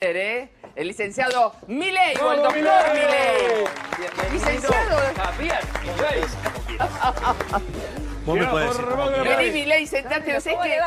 El licenciado Milei, o el ¡Vamos, doctor Milei! Milei. Licenciado. Javier Vos me podés decir. Vení, Milei, sentate. No sé qué.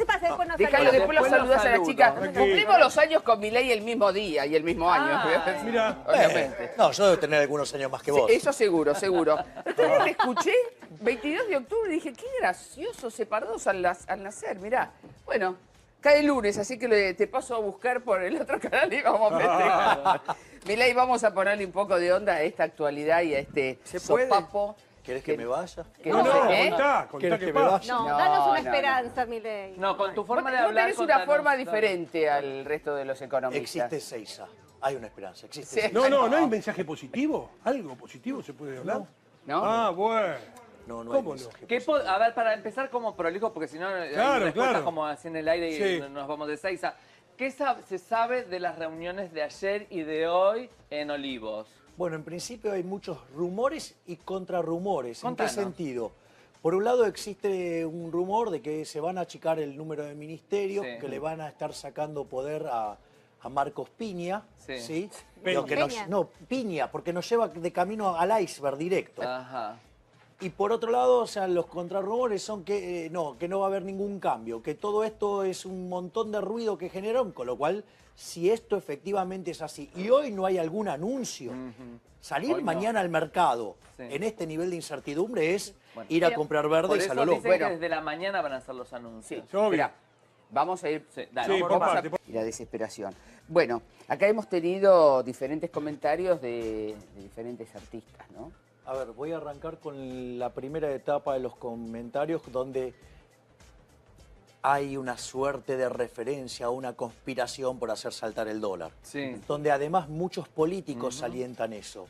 Pase, después nos Déjalo, saluda. después lo saludás a la chica. Aquí. Cumplimos los años con Milei el mismo día y el mismo año. Mira. Obviamente. No, yo debo tener algunos años más que vos. Eso seguro, seguro. Entonces le escuché 22 de octubre y dije, qué gracioso, separados al nacer, mirá. Bueno, cae el lunes, así que te paso a buscar por el otro canal y vamos a festejar. Milei, vamos a ponerle un poco de onda a esta actualidad y a este sopapo. ¿Querés que me vaya? Que No, no sé qué. contá ¿Querés qué que me pasa. vaya? No, No, danos una no, esperanza, Milei. No, con tu forma de Vos hablar. tenés una forma diferente al resto de los economistas. Existe Seiza. Hay una esperanza. Existe Sí. Seiza. No hay un mensaje positivo. ¿Algo positivo se puede hablar? ¿No? Ah, bueno. No hay ¿Cómo no? mensaje. A ver, para empezar como prolijo, porque si no, Claro, respuestas claro. como así en el aire y Sí. nos vamos de Seiza. ¿Qué se sabe de las reuniones de ayer y de hoy en Olivos? Bueno, en principio hay muchos rumores y contrarrumores. Contanos. ¿En qué sentido? Por un lado existe un rumor de que se van a achicar el número de ministerios, Sí. que le van a estar sacando poder a Marcos Piña. Sí. Lo que Peña. Piña, porque nos lleva de camino al iceberg directo. Ajá. Y por otro lado, o sea, los contrarrumores son que no va a haber ningún cambio, que todo esto es un montón de ruido que generaron, con lo cual, si esto efectivamente es así, y hoy no hay algún anuncio, salir Hoy no. mañana al mercado Sí. en este nivel de incertidumbre es Bueno. ir a comprar verde Por y eso a lo loco. dicen Bueno. que desde la mañana van a hacer los Sí, anuncios. Obvio. mirá, vamos a ir Sí, dale, Sí, por por parte. parte. y la desesperación. Bueno, acá hemos tenido diferentes comentarios de diferentes artistas, ¿no? A ver, voy a arrancar con la primera etapa de los comentarios donde hay una suerte de referencia a una conspiración por hacer saltar el dólar. Sí. Donde además muchos políticos alientan eso.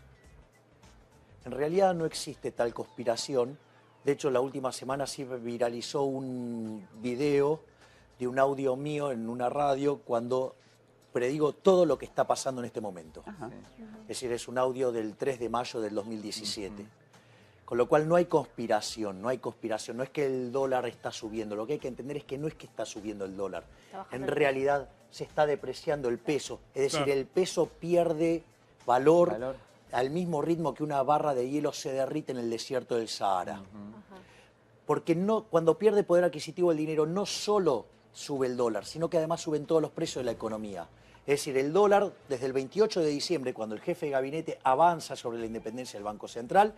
En realidad no existe tal conspiración. De hecho, la última semana sí viralizó un video de un audio mío en una radio cuando predigo todo lo que está pasando en este momento. Es decir, es un audio del 3 de mayo del 2017. Con lo cual no hay conspiración, no hay conspiración. No es que el dólar está subiendo. Lo que hay que entender es que no es que está subiendo el dólar. En realidad se está depreciando el peso. Es decir, Claro. el peso pierde valor Valor. al mismo ritmo que una barra de hielo se derrite en el desierto del Sahara. Porque cuando pierde poder adquisitivo el dinero no solo sube el dólar, sino que además suben todos los precios de la economía. Es decir, el dólar desde el 28 de diciembre, cuando el jefe de gabinete avanza sobre la independencia del Banco Central,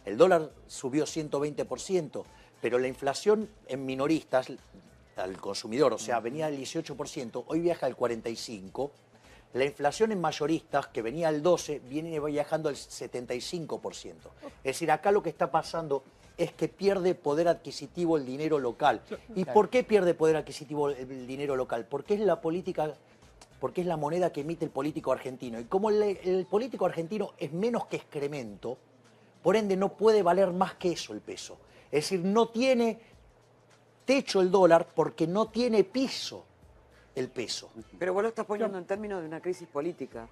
el dólar subió 120%, pero la inflación en minoristas, al consumidor, o sea, venía del 18%, hoy viaja al 45%. La inflación en mayoristas, que venía al 12%, viene viajando al 75%. Es decir, acá lo que está pasando es que pierde poder adquisitivo el dinero local. ¿Y por qué pierde poder adquisitivo el dinero local? Porque es la política, porque es la moneda que emite el político argentino. Y como el político argentino es menos que excremento, por ende no puede valer más que eso el peso. Es decir, no tiene techo el dólar porque no tiene piso el peso. Pero vos lo estás poniendo en términos de una crisis política.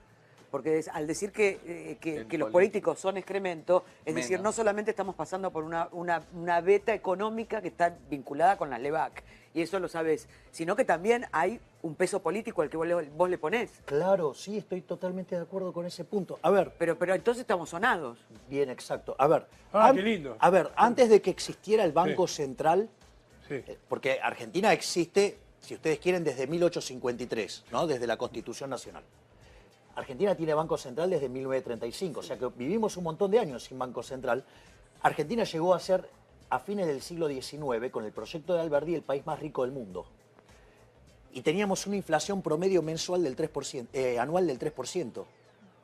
Porque al decir que los políticos son excremento, es decir, Menos. no solamente estamos pasando por una beta económica que está vinculada con la LEVAC, y eso lo sabes, sino que también hay un peso político al que vos le ponés. Claro, sí, estoy totalmente de acuerdo con ese punto. A ver, Pero entonces estamos sonados. bien, exacto. A ver, Qué lindo. A ver, antes de que existiera el Banco Central, Sí. porque Argentina existe, si ustedes quieren, desde 1853, ¿no? Desde la Constitución Nacional. Argentina tiene Banco Central desde 1935, o sea que vivimos un montón de años sin Banco Central. Argentina llegó a ser, a fines del siglo XIX, con el proyecto de Alberdi, el país más rico del mundo. Y teníamos una inflación promedio mensual del 3%, anual del 3%.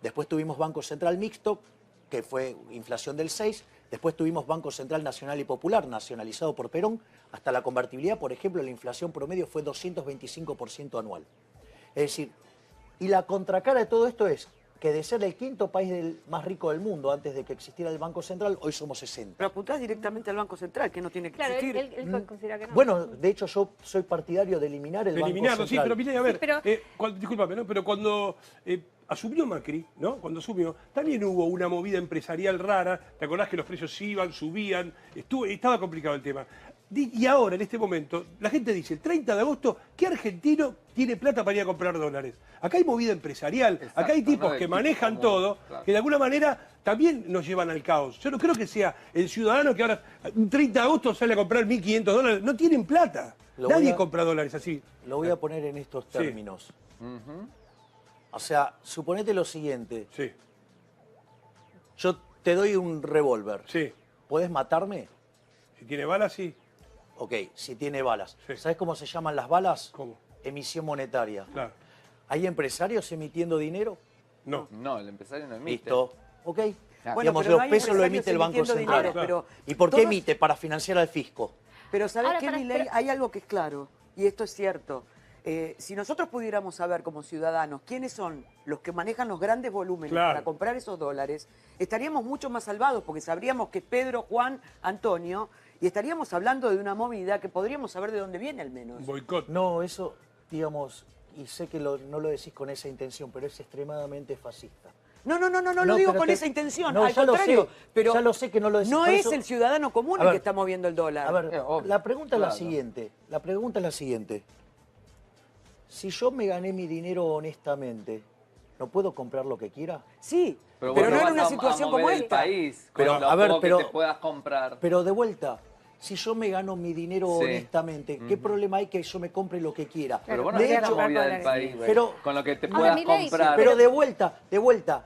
Después tuvimos Banco Central Mixto, que fue inflación del 6%. Después tuvimos Banco Central Nacional y Popular, nacionalizado por Perón. Hasta la convertibilidad, por ejemplo, la inflación promedio fue 225% anual. Es decir, y la contracara de todo esto es que de ser el quinto país más rico del mundo antes de que existiera el Banco Central, hoy somos 60. Pero apuntás directamente al Banco Central, que no tiene que Claro, existir. él considera que no. Bueno, de hecho yo soy partidario de eliminar el De Banco eliminarlo, sí, Central. pero mire, a ver, Sí, pero- discúlpame, ¿no? Pero cuando asumió Macri, ¿no? Cuando asumió, también hubo una movida empresarial rara. ¿Te acordás que los precios iban, subían? Estaba complicado el tema. Y ahora, en este momento, la gente dice, el 30 de agosto, ¿qué argentino tiene plata para ir a comprar dólares? Acá hay movida empresarial, Exacto, acá hay tipos no de que tipo manejan común, todo, claro. que de alguna manera también nos llevan al caos. Yo no creo que sea el ciudadano que ahora, un 30 de agosto, sale a comprar 1.500 dólares. No tienen plata. Lo voy Nadie a- compra dólares así. Lo voy a poner en estos Sí. términos. O sea, suponete lo siguiente. Sí, Yo te doy un revólver. sí. ¿Podés matarme? Si tiene balas, sí. Ok, si tiene balas. Sí. ¿Sabes cómo se llaman las balas? ¿Cómo? Emisión monetaria. Claro. ¿Hay empresarios emitiendo dinero? No. No, el empresario no emite. Listo. Ok. Bueno, Digamos, pero los no hay pesos lo empresarios emite el Banco emitiendo Central. dinero, Claro. pero ¿Y por qué todos- emite? Para financiar al fisco. Pero ¿sabes Ahora, qué, para- Milei? pero- Hay algo que es claro, y esto es cierto. Si nosotros pudiéramos saber como ciudadanos quiénes son los que manejan los grandes volúmenes Claro. para comprar esos dólares, estaríamos mucho más salvados, porque sabríamos que es Pedro, Juan, Antonio, y estaríamos hablando de una movida que podríamos saber de dónde viene al menos. Un boicot. No, eso, digamos, y sé que no lo decís con esa intención, pero es extremadamente fascista. No lo digo pero con te- esa intención, No, al ya lo contrario. sé, pero ya lo sé que no lo decís. no por es eso- el ciudadano común A el ver, que está moviendo el dólar. A ver, obvio, la pregunta es la claro. siguiente. La pregunta es la siguiente. Si yo me gané mi dinero honestamente, ¿no puedo comprar lo que quiera? Sí, Pero, pero vos no en vas una a situación mover como el esta. país, Pero, con lo a ver, poco pero- que te puedas comprar. Pero de vuelta, si yo me gano mi dinero Sí. honestamente, ¿qué problema hay que yo me compre lo que quiera? Pero vos no De hacés la hecho, movida del dólares. país, güey, Pero- con lo que te Ahora, puedas Milei, comprar. pero de vuelta,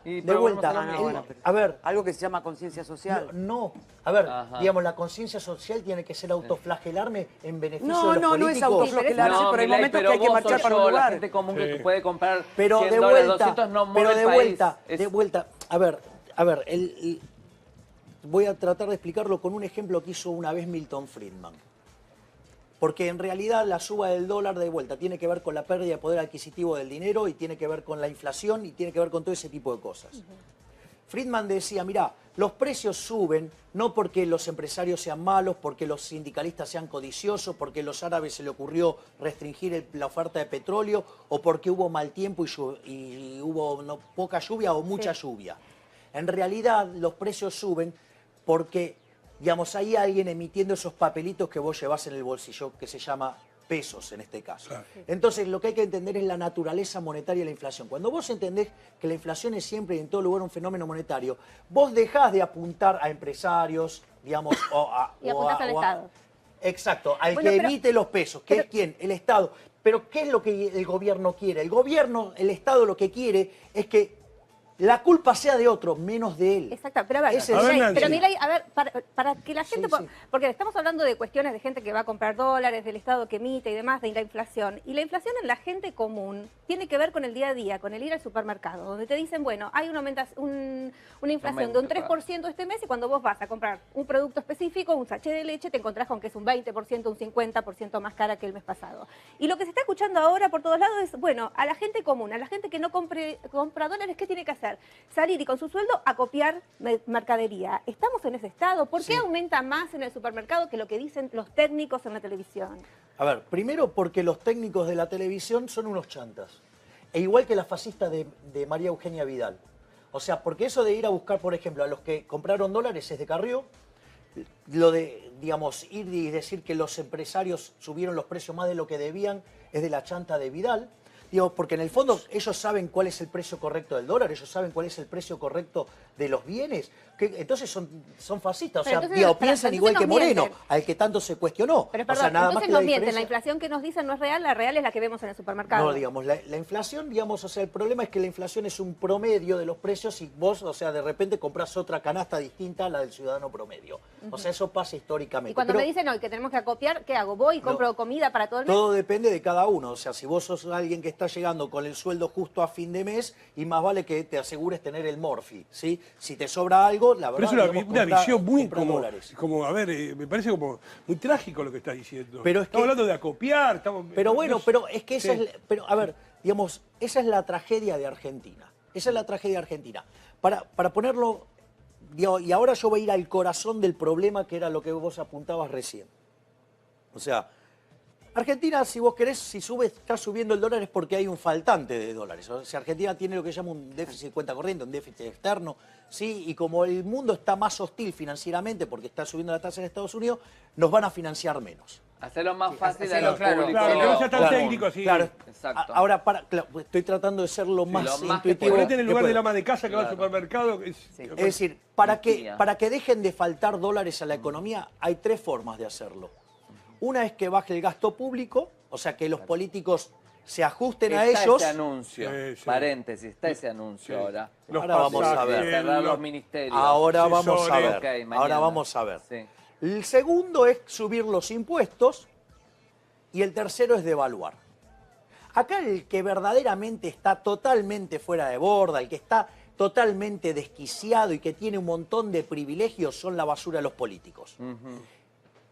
Y, de pero vuelta. volvemos a lo mismo. A ver, Algo que se llama conciencia social. no, a ver, Ajá. digamos, la conciencia social tiene que ser autoflagelarme en beneficio No, de los no, no es políticos. autoflagelarse, No, pero hay Milei, momentos pero que hay que vos marchar sos para un yo, la lugar. gente común que Sí. puede comprar Pero 100 de dólares, vuelta, 200 no mueve pero el de país. vuelta, Es- de vuelta. A ver, voy a tratar de explicarlo con un ejemplo que hizo una vez Milton Friedman. Porque en realidad la suba del dólar de vuelta tiene que ver con la pérdida de poder adquisitivo del dinero y tiene que ver con la inflación y tiene que ver con todo ese tipo de cosas. Friedman decía, mirá, los precios suben no porque los empresarios sean malos, porque los sindicalistas sean codiciosos, porque a los árabes se le ocurrió restringir la oferta de petróleo o porque hubo mal tiempo y hubo poca lluvia o mucha lluvia. En realidad los precios suben porque, digamos, hay alguien emitiendo esos papelitos que vos llevás en el bolsillo, que se llama pesos en este caso. Claro. Entonces lo que hay que entender es la naturaleza monetaria de la inflación. Cuando vos entendés que la inflación es siempre y en todo lugar un fenómeno monetario, vos dejás de apuntar a empresarios, digamos, Y apuntás al Estado. Exacto, al Bueno, que pero- emite los pesos, que es quién, el Estado. Pero ¿qué es lo que el gobierno quiere? El gobierno, el Estado lo que quiere es que la culpa sea de otro, menos de él. Exacto, pero a ver, Ese es- Milei, A ver, pero Nancy. Milei, a ver, para que la gente, Sí, sí. porque estamos hablando de cuestiones de gente que va a comprar dólares, del Estado que emite y demás, de la inflación, y la inflación en la gente común tiene que ver con el día a día, con el ir al supermercado, donde te dicen, bueno, hay una inflación de un Aumento, 3% este mes y cuando vos vas a comprar un producto específico, un sachet de leche, te encontrás con que es un 20%, un 50% más cara que el mes pasado. Y lo que se está escuchando ahora por todos lados es, bueno, a la gente común, a la gente que no compra dólares, ¿qué tiene que hacer? Salir y con su sueldo a copiar mercadería. ¿Estamos en ese estado? ¿Por qué aumenta más en el supermercado que lo que dicen los técnicos en la televisión? A ver, primero porque los técnicos de la televisión son unos chantas. E igual que la fascista de María Eugenia Vidal. O sea, porque eso de ir a buscar, por ejemplo, a los que compraron dólares es de Carrió. Lo de, digamos, ir y decir que los empresarios subieron los precios más de lo que debían es de la chanta de Vidal. Digo, porque en el fondo ellos saben cuál es el precio correcto del dólar, ellos saben cuál es el precio correcto de los bienes. Entonces son fascistas, o Pero sea, entonces, digo, para- piensan entonces igual nos que Moreno, mienten. al que tanto se cuestionó. Pero O perdón, sea, nada más entonces que nos la mienten, la diferencia- inflación que nos dicen no es real, la real es la que vemos en el supermercado. No, digamos, la inflación, digamos, o sea, el problema es que la inflación es un promedio de los precios y vos, o sea, de repente compras otra canasta distinta a la del ciudadano promedio. O sea, eso pasa históricamente. Y cuando Pero me dicen hoy que tenemos que acopiar, ¿qué hago? ¿Voy y compro comida para todo el mes? todo depende de cada uno. O sea, si vos sos alguien que está llegando con el sueldo justo a fin de mes, y más vale que te asegures tener el Morphy, ¿sí? Si te sobra algo, la verdad, Pero es una, digamos, una comprá- visión muy comprá como, dólares. a ver, me parece como muy trágico lo que estás diciendo. Pero es estamos que- hablando de acopiar, estamos... Pero bueno, no sé. pero es que esa Sí. pero a ver, digamos, esa es la tragedia de Argentina. Esa es la tragedia de Argentina. Para ponerlo, digo, y ahora yo voy a ir al corazón del problema que era lo que vos apuntabas recién. O sea, Argentina, si vos querés, si está subiendo el dólar es porque hay un faltante de dólares. O sea, Argentina tiene lo que llama un déficit de cuenta corriente, un déficit externo, ¿sí? Y como el mundo está más hostil financieramente porque está subiendo la tasa en Estados Unidos, nos van a financiar menos. Hacerlo más fácil a hacerlo los claro, públicos. Claro, que no sea tan Claro, técnico así. Claro. Exacto. Ahora, estoy tratando de ser lo más lo más que intuitivo. Ponete en el que lugar pueda. del ama de casa que va al Claro. supermercado. Es decir, para Mentira. que dejen de faltar dólares a la economía, hay 3 formas de hacerlo. Una es que baje el gasto público, o sea, que los políticos se ajusten a Está ellos. ese anuncio, Sí, sí. paréntesis, está ese anuncio ahora. Los Ahora vamos a pasajes, ver. Cerrar los los- ministerios. Ahora vamos a asesores. ver. Ok, mañana. Ahora vamos a ver. Sí. El segundo es subir los impuestos y el tercero es devaluar. Acá el que verdaderamente está totalmente fuera de borda, el que está totalmente desquiciado y que tiene un montón de privilegios son la basura de los políticos.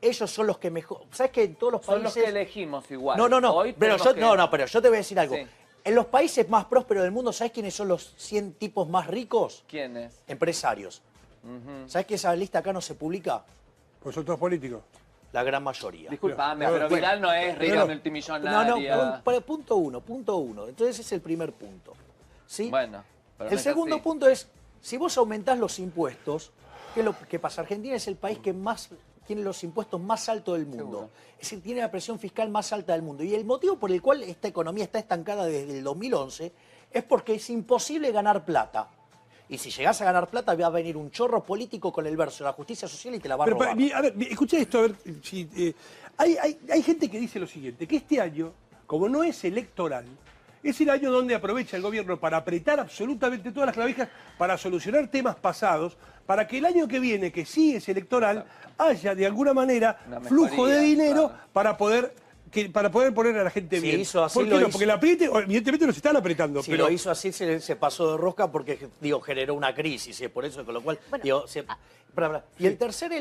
Ellos son los que mejor... ¿Sabes que en todos los Son países... los que elegimos igual. No, Hoy pero tenemos que- pero yo te voy a decir algo. Sí. En los países más prósperos del mundo, ¿sabes quiénes son los 100 tipos más ricos? ¿Quién es? Empresarios. ¿Sabes que esa lista acá no se publica? Pues son todos políticos. La gran mayoría. Disculpame, Bueno, pero bueno. Vidal no es rica No, multimillonaria. punto uno. Entonces ese es el primer punto. ¿Sí? Bueno, pero no el es segundo así. punto es, si vos aumentás los impuestos, ¿qué es lo que pasa? Argentina es el país que más tiene los impuestos más altos del mundo. Seguro. Es decir, tiene la presión fiscal más alta del mundo. Y el motivo por el cual esta economía está estancada desde el 2011 es porque es imposible ganar plata. Y si llegás a ganar plata, va a venir un chorro político con el verso de la justicia social y te la va a Pero, robar. a ver, escuché esto, a ver si. Hay gente que dice lo siguiente: que este año, como no es electoral, es el año donde aprovecha el gobierno para apretar absolutamente todas las clavijas para solucionar temas pasados, para que el año que viene, que sí es electoral, haya de alguna manera Una flujo de mejoría, dinero claro. para poder poner a la gente Sí, bien. hizo así, ¿Por qué lo no? hizo. Porque el apriete, evidentemente nos están apretando, Si pero lo hizo así, se pasó de rosca porque, digo, generó una crisis, por eso, con lo cual, Bueno, digo, y el tercer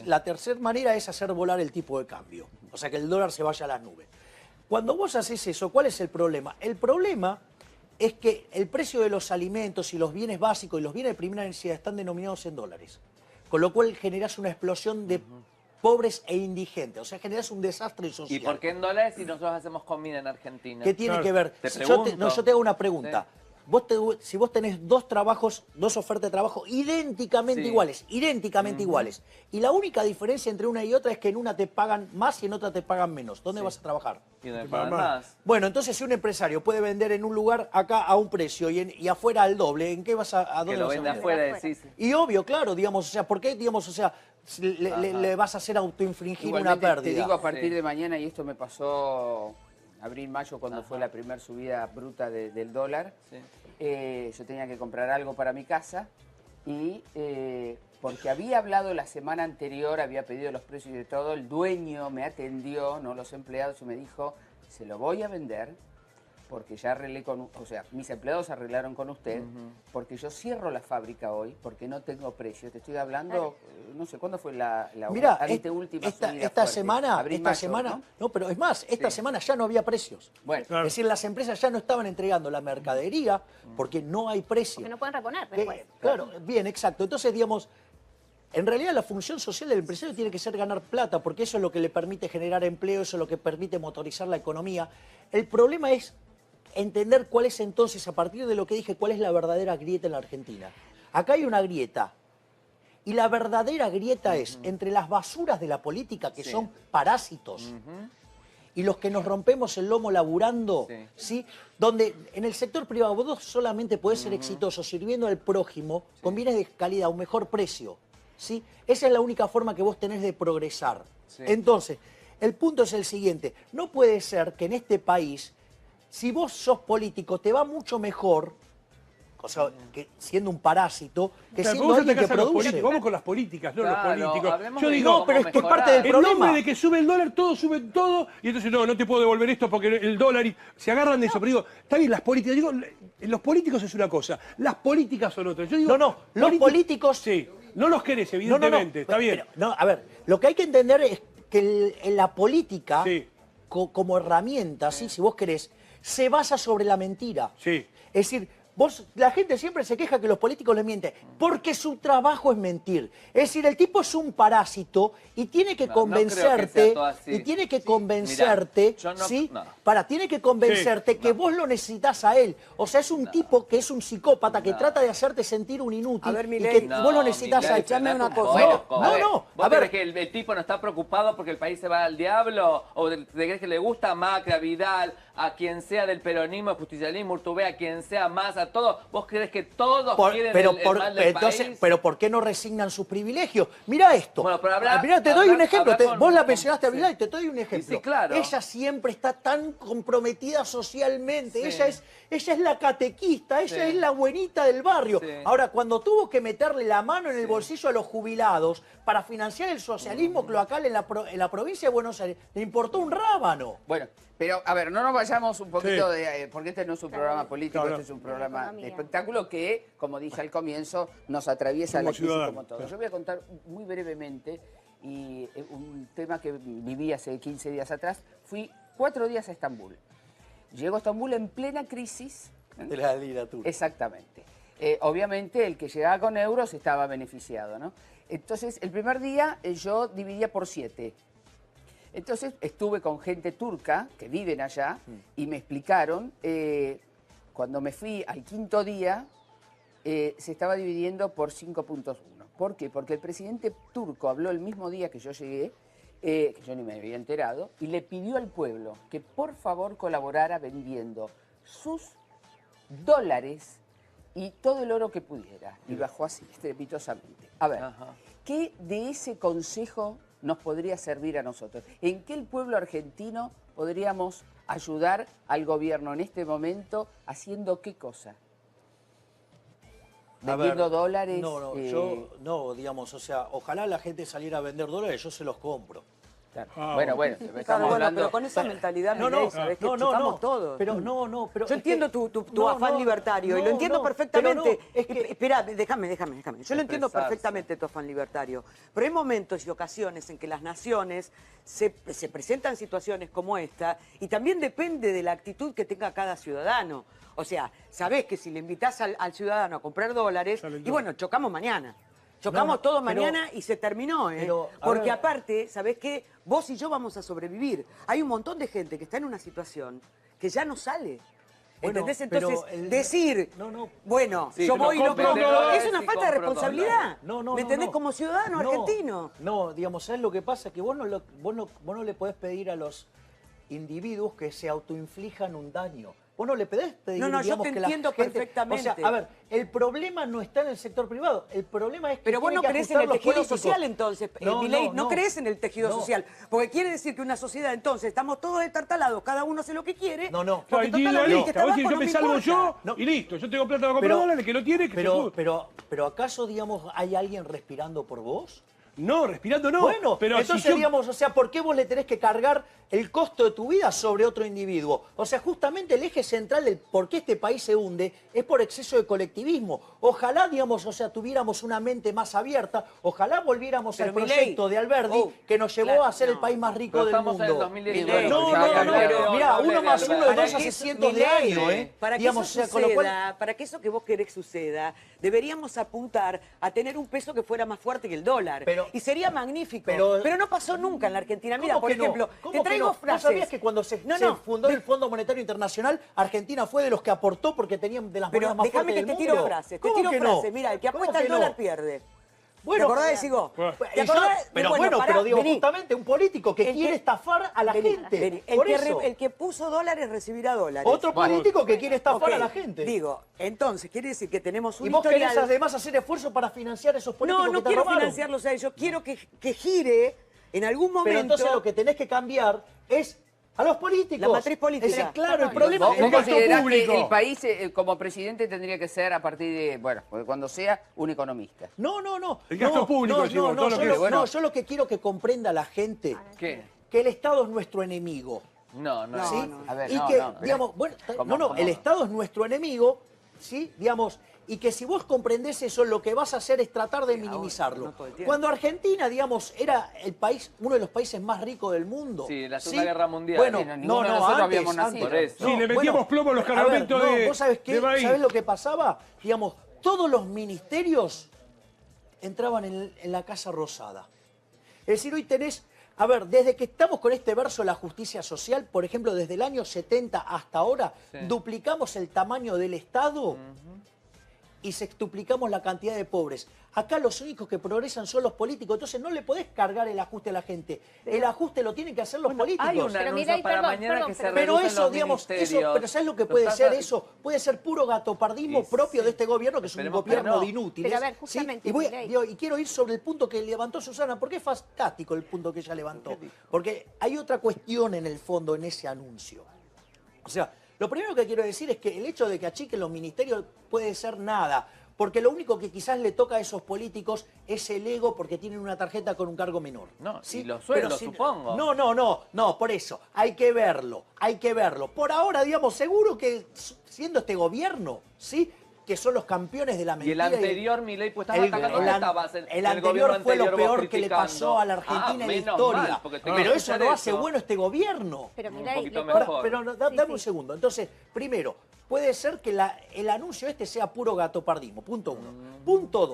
la tercera manera es hacer volar el tipo de cambio, o sea, que el dólar se vaya a las nubes. Cuando vos haces eso, ¿cuál es el problema? El problema es que el precio de los alimentos y los bienes básicos y los bienes de primera necesidad están denominados en dólares, con lo cual generás una explosión de pobres e indigentes, o sea, generás un desastre social. ¿Y por qué en dólares si nosotros hacemos comida en Argentina? ¿Qué tiene Claro. que ver? Te Yo pregunto. te hago una pregunta. Sí. Si vos tenés dos ofertas de trabajo idénticamente Sí. iguales, y la única diferencia entre una y otra es que en una te pagan más y en otra te pagan menos, ¿dónde vas a trabajar? Y no me Te pagan pagan más. Bueno, entonces si un empresario puede vender en un lugar acá a un precio y afuera al doble, ¿en qué vas a Que dónde lo vas a vende vender? afuera, Afuera. decís. Y obvio, claro, digamos, o sea, ¿por qué, digamos, o sea, le vas a hacer autoinfringir una Igualmente, pérdida? te digo a partir Sí. de mañana, y esto me pasó abril, mayo, cuando fue la primera subida bruta del dólar. Sí. Yo tenía que comprar algo para mi casa y porque había hablado la semana anterior, había pedido los precios y de todo, el dueño me atendió, no los empleados, y me dijo, se lo voy a vender porque ya arreglé o sea, mis empleados arreglaron con usted, porque yo cierro la fábrica hoy, porque no tengo precio. Te estoy hablando, no sé, ¿cuándo fue la Mira, anteúltima subida esta fuerte? semana, Abril, mayo, semana, ¿no? Pero es más, esta Sí. semana ya no había precios. Bueno, Claro. Es decir, las empresas ya no estaban entregando la mercadería porque no hay precio. Que no pueden reponer Que- después. claro, bien, exacto. Entonces, digamos, en realidad la función social del empresario tiene que ser ganar plata, porque eso es lo que le permite generar empleo, eso es lo que permite motorizar la economía. El problema es entender cuál es entonces, a partir de lo que dije, cuál es la verdadera grieta en la Argentina. Acá hay una grieta. Y la verdadera grieta es entre las basuras de la política, que Sí. son parásitos, y los que nos rompemos el lomo laburando, Sí. ¿sí? Donde en el sector privado vos solamente podés ser exitoso sirviendo al prójimo con bienes de calidad a un mejor precio, ¿sí? Esa es la única forma que vos tenés de progresar. Sí. Entonces, el punto es el siguiente, no puede ser que en este país, si vos sos político, te va mucho mejor, o sea, que siendo un parásito, que Claro, siendo vos alguien que atacás a los produce. políticos. Vamos con las políticas, no Claro, los políticos. hablemos Yo de digo, cómo no, pero es que mejorar. parte del en problema. nombre de que sube el dólar, todos suben todo, y entonces no te puedo devolver esto porque el dólar, y se agarran de eso. Pero digo, está bien, las políticas, digo, los políticos es una cosa, las políticas son otra. Yo digo, No, los políticos- Sí, no los querés, No, evidentemente, está bien. pero, no, a ver, lo que hay que entender es que en la política, Sí. como herramienta, ¿sí? Si vos querés, se basa sobre la mentira. Sí. Es decir, La gente siempre se queja que los políticos les mienten, porque su trabajo es mentir. Es decir, el tipo es un parásito y tiene que No, no creo que sea convencerte, todo así. y tiene que Sí, convencerte, mirá, yo no- ¿sí? no. Tiene que convencerte que vos lo necesitas a él. O sea, es un tipo que es un psicópata que trata de hacerte sentir un inútil A ver, y Milei. que vos lo necesitas a él. escuchame una cosa. No, ¿Vos a ver. crees que el tipo no está preocupado porque el país se va al diablo? ¿O te crees que le gusta a Macri, a Vidal, a quien sea del peronismo, al justicialismo, Urtubey, a quien sea más, a todos? ¿Vos crees que todos quieren el mal del país? Pero ¿por qué no resignan sus privilegios? Mira esto. Bueno, pero habla- Mirá, te doy un habla- ejemplo. habla con- Vos la mencionaste a sí. Vidal y te doy un ejemplo. Sí, claro. Ella siempre está tan comprometida socialmente. Sí. Ella es la catequista, ella Sí. es la buenita del barrio. Sí. Ahora, cuando tuvo que meterle la mano en el bolsillo a los jubilados para financiar el socialismo cloacal en la provincia de Buenos Aires, le importó un rábano. Bueno, pero a ver, no nos vayamos un poquito Sí. de... porque este no es un Claro. programa político, Claro. este es un programa de Economía. espectáculo que, como dije al comienzo, nos atraviesa Como la crisis ciudadanos, como todo. claro. Yo voy a contar muy brevemente y un tema que viví hace 15 días atrás. Fui 4 días a Estambul. Llego a Estambul en plena crisis. De la literatura. Exactamente. Obviamente el que llegaba con euros estaba beneficiado, ¿no? Entonces, el primer día yo dividía por 7. Entonces estuve con gente turca que viven allá y me explicaron, cuando me fui al quinto día, se estaba dividiendo por 5.1. ¿Por qué? Porque el presidente turco habló el mismo día que yo llegué, que yo ni me había enterado, y le pidió al pueblo que por favor colaborara vendiendo sus dólares y todo el oro que pudiera. Y bajó así, estrepitosamente. A ver, Ajá. ¿qué de ese consejo nos podría servir a nosotros? ¿En qué el pueblo argentino podríamos ayudar al gobierno en este momento haciendo qué cosa? A Vendiendo ver, dólares. No, digamos, o sea, ojalá la gente saliera a vender dólares, yo se los compro. Claro. Ah, Bueno, Claro, estamos bueno, hablando. pero con esa mentalidad, No, Milei, no, sabés que no, no, chocamos no. todos. Pero no, pero Yo es entiendo que- tu afán libertario y lo entiendo perfectamente. Pero no, es que- Espera, déjame. Yo lo entiendo Expresarse. perfectamente tu afán libertario. Pero hay momentos y ocasiones en que las naciones se presentan situaciones como esta y también depende de la actitud que tenga cada ciudadano. O sea, sabés que si le invitás al ciudadano a comprar dólares, Sale el y bueno, chocamos mañana. Chocamos No, no, todo pero- mañana y se terminó, ¿eh? pero, a Porque ver. aparte, ¿sabés qué? Vos y yo vamos a sobrevivir. Hay un montón de gente que está en una situación que ya no sale. Bueno, ¿Entendés? pero Entonces, decir, No. bueno, Sí, yo pero voy y lo compro compro, dólares es una y falta de compro responsabilidad. No, ¿Me entendés? no. Como ciudadano No, argentino. No, digamos, ¿sabes lo que pasa? Que vos no le podés pedir a los individuos que se autoinflijan un daño. Vos no le podés pedir, No, yo digamos, te que la entiendo gente- perfectamente. O sea, a ver, el problema no está en el sector privado, el problema es que Pero vos tienen no que crees en ajustar el los tejido políticos. social entonces, Milei, no crees en el tejido No. social. Porque quiere decir que una sociedad entonces estamos todos destartalados, cada uno hace lo que quiere. No. Porque Claro, total, a mí el que está individualista. Vos abajo decís, yo no me me salvo importa. yo No. y listo. Yo tengo plata para comprar dólares, que no tiene, que se joda. pero ¿acaso, digamos, hay alguien respirando por vos? No, respirando no. Bueno, pero entonces, si yo... digamos, o sea, ¿por qué vos le tenés que cargar el costo de tu vida sobre otro individuo? O sea, justamente el eje central del por qué este país se hunde es por exceso de colectivismo. Ojalá, digamos, o sea, tuviéramos una mente más abierta, ojalá volviéramos Pero al Milei, proyecto de Alberti que nos llevó claro, a ser el no. país más rico Pero del estamos en el mundo. 2019. No, mirá, 1 más 1 es 2 hace cientos de años, ¿eh? Para que Digamos, eso o sea, con lo cual- suceda, para que eso que vos querés suceda, deberíamos apuntar a tener un peso que fuera más fuerte que el dólar. Pero- y sería magnífico. pero- Pero no pasó nunca en la Argentina. Mira, ¿Cómo por que no? ejemplo, ¿Cómo te que traigo no? frases. ¿Vos sabías que cuando se fundó el Fondo Monetario Internacional, Argentina fue de los que aportó porque tenían de las Pero monedas más déjame fuertes que te del tiro mundo? frases. Te ¿Cómo tiro que frases. no? Mira, el que ¿Cómo apuesta al que no? dólar pierde. Bueno, ¿Te acordás de Sigó? Bueno. ¿Te acordás? Pero Bueno, pará, pero digo, vení. justamente un político que El quiere que- estafar a la Vení, gente. vení. Por eso. El que puso dólares recibirá dólares. Otro político que quiere estafar Ok, a la gente. Digo, entonces quiere decir que tenemos un y vos querés historial. además hacer esfuerzo para financiar esos políticos No que te quiero robaron. financiarlos a ellos. Quiero que gire en algún momento. Pero entonces lo que tenés que cambiar es a los políticos. La matriz política. Es decir, claro, el ¿Vos- problema ¿Vos es el gasto considerás público. que el país, como presidente, tendría que ser a partir de, bueno, cuando sea, un economista? No. El gasto público, decimos, todo lo que- No, yo lo que quiero que comprenda la gente, ¿Qué? que el Estado es nuestro enemigo. No. ¿sí? A ver, y no, que, no, digamos, bueno, ¿Cómo? el Estado es nuestro enemigo ¿sí? Digamos, y que si vos comprendés eso, lo que vas a hacer es tratar de Sí, ahora, minimizarlo. no todo el tiempo. Cuando Argentina, digamos, era el país, uno de los países más ricos del mundo. Sí, la Segunda Guerra Mundial. Bueno, Sí, ninguno de no, nosotros antes, habíamos nacido. Por eso. Sí, le metíamos plomo a los a ver, cargamentos no, de ¿vos sabés qué? de maíz. ¿Sabés lo que pasaba? Digamos, todos los ministerios entraban en la Casa Rosada. Es decir, hoy tenés, a ver, desde que estamos con este verso de la justicia social, por ejemplo, desde el año 70 hasta ahora, Sí. duplicamos el tamaño del Estado y sextuplicamos la cantidad de pobres. Acá los únicos que progresan son los políticos, entonces no le podés cargar el ajuste a la gente. El ajuste lo tienen que hacer los políticos. Hay un Pero anuncio mira, y para perdón, mañana perdón, que se pero Pero reducen eso, los digamos, eso, ministerios. pero ¿sabes lo que Lo puede estás ser haciendo- eso? Puede ser puro gatopardismo Y propio sí. de este gobierno, que es un Esperemos que gobierno no. de inútiles. Pero a ver, ¿sí? justamente, Y y quiero ir sobre el punto que levantó Susana, porque es fantástico el punto que ella levantó. Porque hay otra cuestión en el fondo en ese anuncio. O sea, lo primero que quiero decir es que el hecho de que achiquen los ministerios puede ser nada. Porque lo único que quizás le toca a esos políticos es el ego porque tienen una tarjeta con un cargo menor. No, ¿sí? y los sueldos, Pero supongo. No, por eso. Hay que verlo. Por ahora, digamos, seguro que siendo este gobierno, ¿sí? Que son los campeones de la Y mentira. el anterior, Milei, pues estaba El, atacando. el ¿Dónde an- estabas? el En anterior gobierno fue lo anterior vos peor que le criticando. pasó a la Argentina en la menos historia. mal, porque tengo Pero que eso escuchar no hace eso. bueno este gobierno. Pero Un mirá, poquito le puedo- mejor. Pero Sí, dame un sí. segundo. Entonces, primero, puede ser que el anuncio este sea puro gatopardismo. Punto uno. Punto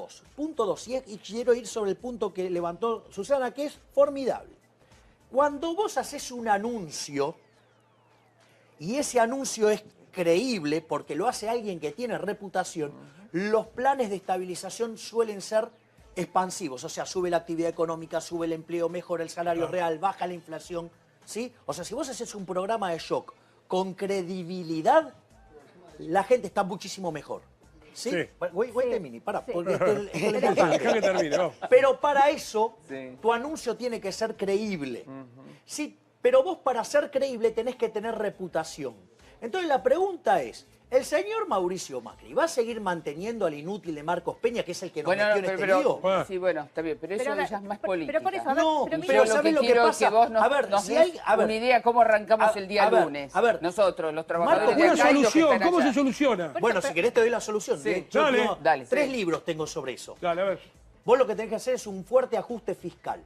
dos. Y quiero ir sobre el punto que levantó Susana, que es formidable. Cuando vos haces un anuncio, y ese anuncio es creíble porque lo hace alguien que tiene reputación, los planes de estabilización suelen ser expansivos. O sea, sube la actividad económica, sube el empleo, mejora el salario real, baja la inflación. ¿Sí? O sea, si vos haces un programa de shock con credibilidad, la gente está muchísimo mejor. ¿Sí? Sí. Wait a minute, pará, Sí. porque esto es lo Dejá importante. que termine, vamos. Pero para eso, Sí. tu anuncio tiene que ser creíble. Sí, pero vos para ser creíble tenés que tener reputación. Entonces la pregunta es, ¿el señor Mauricio Macri va a seguir manteniendo al inútil de Marcos Peña, que es el que nos Bueno, metió en este lío? Ah. sí, bueno, está bien, pero eso Pero, ya es más política. pero por eso, a ver, No, pero Y mira, pero yo ¿sabés lo que quiero pasa? es que vos nos, A ver, nos si des hay- a ver, una idea cómo arrancamos el día a ver, lunes. a ver. Nosotros, los trabajadores Marco, de Una acá y los que solución, están ¿cómo se allá. soluciona? Bueno, si querés te doy la solución. Sí. Yo Dale. tengo Dale, tres sí. libros tengo sobre eso. Dale, a ver. Vos lo que tenés que hacer es un fuerte ajuste fiscal.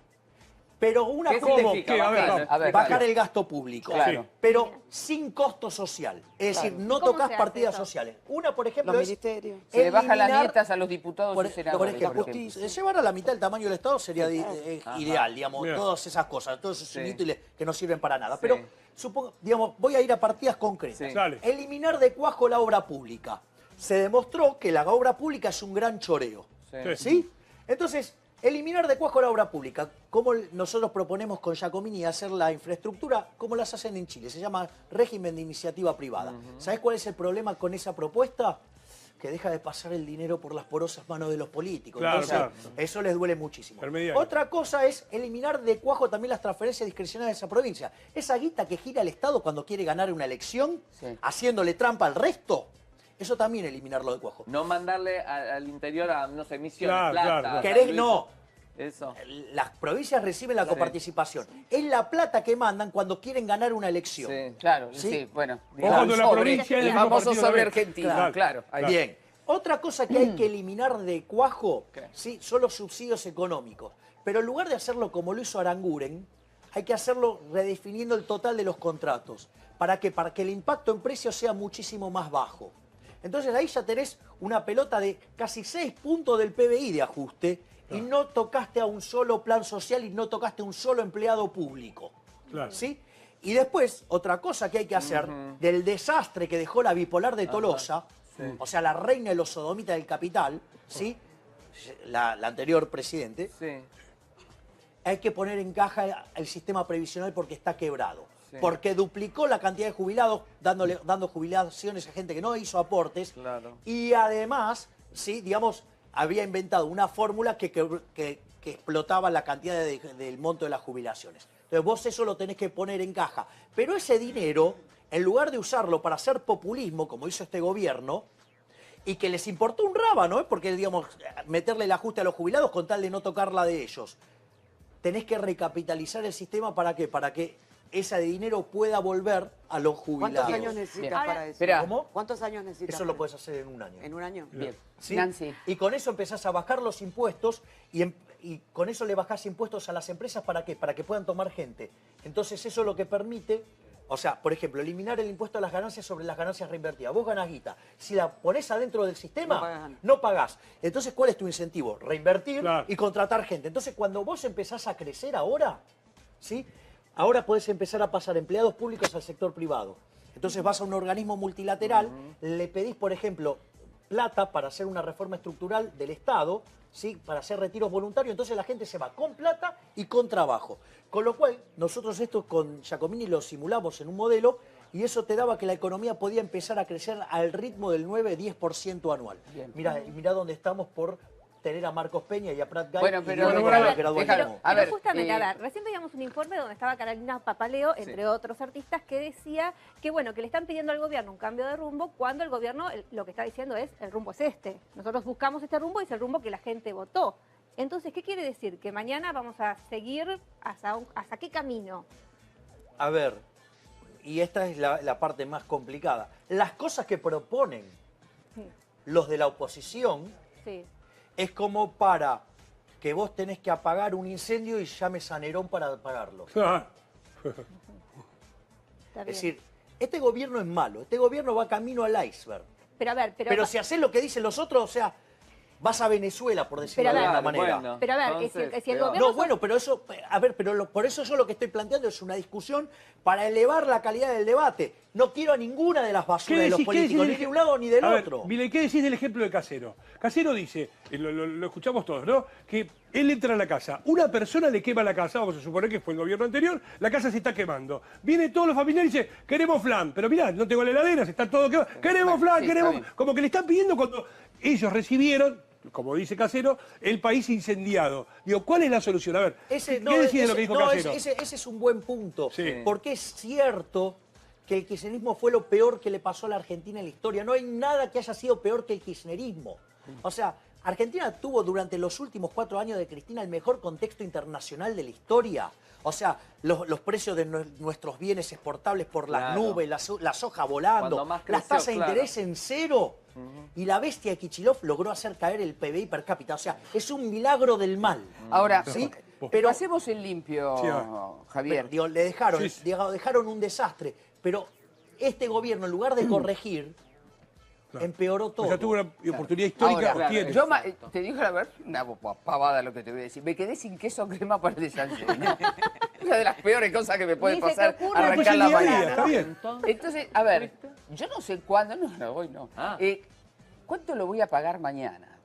Pero un ¿Qué ajuste significa? ¿Qué? A ver, Bajar, vamos. A ver, bajar el gasto público. Claro. Pero sin costo social. Es decir, no ¿Cómo tocas se hace partidas eso? sociales. Una, por ejemplo, Los es ministerios. Se le baja las eliminar- dietas a los diputados por, y senadores. por ejemplo, llevar a la mitad el tamaño del Estado sería ideal, digamos, Bien. todas esas cosas, todos esos Sí. inútiles que no sirven para nada. Sí. Pero, supongo, digamos, voy a ir a partidas concretas. Sí. Dale. Eliminar de cuajo la obra pública. Se demostró que la obra pública es un gran choreo. Sí. ¿Sí? Entonces, eliminar de cuajo la obra pública, como nosotros proponemos con Giacomini hacer la infraestructura, como las hacen en Chile, se llama régimen de iniciativa privada. ¿Sabés cuál es el problema con esa propuesta? Que deja de pasar el dinero por las porosas manos de los políticos. Claro, Entonces, claro. eso les duele muchísimo. Intermediario. Otra cosa es eliminar de cuajo también las transferencias discrecionales de esa provincia. Esa guita que gira el Estado cuando quiere ganar una elección, Sí. haciéndole trampa al resto, eso también eliminarlo de cuajo. No mandarle al interior a, no sé, Misiones, Claro, Plata. claro, claro. San ¿Querés? Luis. No. Eso. Las provincias reciben la coparticipación. Es la plata que mandan cuando quieren ganar una elección. Sí. Claro, ¿Sí? sí, bueno. O cuando la sobre, provincia es el del famoso partido sobre también. argentino, claro. ahí. Bien. Otra cosa que hay que eliminar de cuajo, ¿Qué? ¿sí? Son los subsidios económicos. Pero en lugar de hacerlo como lo hizo Aranguren, hay que hacerlo redefiniendo el total de los contratos. ¿Para qué? Para que el impacto en precios sea muchísimo más bajo. Entonces ahí ya tenés una pelota de casi 6 puntos del PBI de ajuste y no tocaste a un solo plan social y no tocaste a un solo empleado público. Claro. ¿Sí? Y después, otra cosa que hay que hacer, del desastre que dejó la bipolar de Tolosa, o sea, la reina de los sodomitas del capital, ¿sí? La anterior presidente, Sí. hay que poner en caja el sistema previsional porque está quebrado. Sí. Porque duplicó la cantidad de jubilados, dando jubilaciones a gente que no hizo aportes. Claro. Y además, sí, digamos, había inventado una fórmula que explotaba la cantidad del monto de las jubilaciones. Entonces vos eso lo tenés que poner en caja. Pero ese dinero, en lugar de usarlo para hacer populismo, como hizo este gobierno, y que les importó un rábano, ¿eh? Porque, digamos, meterle el ajuste a los jubilados con tal de no tocar la de ellos. Tenés que recapitalizar el sistema, ¿para qué? Para que ese dinero pueda volver a los jubilados. ¿Cuántos años necesitas Bien. para eso? Espera. ¿Cómo? ¿Cuántos años necesitas? Eso lo puedes hacer en un año. ¿En un año? Bien. ¿Sí? Nancy. Y con eso empezás a bajar los impuestos y con eso le bajás impuestos a las empresas, ¿para qué? Para que puedan tomar gente. Entonces eso lo que permite, o sea, por ejemplo, eliminar el impuesto a las ganancias sobre las ganancias reinvertidas. Vos ganás guita. Si la ponés adentro del sistema, no pagás. Entonces, ¿cuál es tu incentivo? Reinvertir Claro. y contratar gente. Entonces, cuando vos empezás a crecer ahora, ¿sí? Ahora podés empezar a pasar empleados públicos al sector privado. Entonces vas a un organismo multilateral, le pedís, por ejemplo, plata para hacer una reforma estructural del Estado, ¿sí? Para hacer retiros voluntarios, entonces la gente se va con plata y con trabajo. Con lo cual, nosotros esto con Giacomini lo simulamos en un modelo y eso te daba que la economía podía empezar a crecer al ritmo del 9-10% anual. Mirá dónde estamos por tener a Marcos Peña y a Prat Guy. Bueno, y pero- Diego bueno, Morales, que era déjalo. dueño. A ver, justamente, a ver, recién veíamos un informe donde estaba Carolina Papaleo, entre otros artistas, que decía que, bueno, que le están pidiendo al gobierno un cambio de rumbo cuando el gobierno lo que está diciendo es, el rumbo es este. Nosotros buscamos este rumbo y es el rumbo que la gente votó. Entonces, ¿qué quiere decir? Que mañana vamos a seguir ¿hasta qué camino? A ver, y esta es la parte más complicada. Las cosas que proponen los de la oposición Sí. es como para que vos tenés que apagar un incendio y llames a Nerón para apagarlo. Ah, Está Es bien. decir, este gobierno es malo, este gobierno va camino al iceberg. Pero a ver, Pero si haces lo que dicen los otros, o sea, vas a Venezuela, por decirlo Pero de a ver, alguna manera. bueno. Pero a ver, Entonces, si el peor. gobierno... No, bueno, pero eso, a ver, pero por eso yo lo que estoy planteando es una discusión para elevar la calidad del debate. No quiero a ninguna de las basuras de los políticos, ni de un lado ni del A ver, otro. Mire, ¿qué decís del ejemplo de Casero? Casero dice, lo escuchamos todos, ¿no? Que él entra a la casa, una persona le quema la casa, vamos a suponer que fue el gobierno anterior, la casa se está quemando. Vienen todos los familiares y dicen, queremos flan, pero mirá, no tengo la heladera, se está todo quemado. Queremos flan, sí, queremos... está bien. Como que le están pidiendo cuando ellos recibieron, como dice Casero, el país incendiado. Digo, ¿cuál es la solución? A ver, ¿qué decís de lo que dijo Casero? Ese es un buen punto, Sí. porque es cierto que el kirchnerismo fue lo peor que le pasó a la Argentina en la historia. No hay nada que haya sido peor que el kirchnerismo. O sea, Argentina tuvo durante los últimos 4 años de Cristina el mejor contexto internacional de la historia. O sea, los precios de nuestros bienes exportables por las Claro. nubes, la soja volando, Cuando más las creció, tasas de claro. interés en cero. Y la bestia de Kicillof logró hacer caer el PBI per cápita. O sea, es un milagro del mal. Ahora, ¿Sí? pero hacemos el limpio, Sí, Javier. Pero, digo, le dejaron, Sí. dejaron un desastre. Pero este gobierno, en lugar de corregir, empeoró todo. O sea, tuvo una oportunidad histórica, Ahora, o tiene. yo te digo la verdad, una pavada lo que te voy a decir. Me quedé sin queso crema para el desayuno. Una de las peores cosas que me puede Ni se te pasar ocurra. arrancar Pues el la día a día, mañana. está bien. Entonces, a ver, yo no sé cuándo, no, hoy no. Ah. ¿Cuánto lo voy a pagar mañana?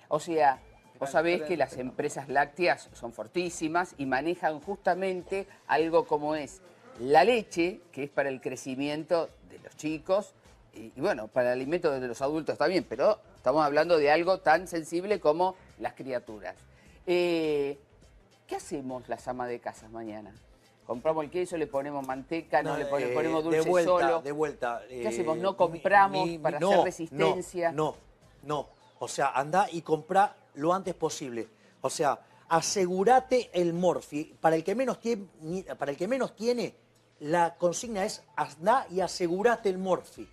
O sea, vos sabés que las empresas lácteas son fortísimas y manejan justamente algo como es la leche, que es para el crecimiento de los chicos, y bueno, para el alimento de los adultos también, pero estamos hablando de algo tan sensible como las criaturas. ¿Qué hacemos las amas de casas mañana? ¿Compramos el queso, le ponemos manteca, no, le ponemos dulce de vuelta, solo? De vuelta. ¿Qué hacemos? ¿No compramos para hacer resistencia? No. O sea, andá y comprá lo antes posible. O sea, asegúrate el Morphy. Para el que menos tiene, la consigna es andá y asegúrate el Morphy.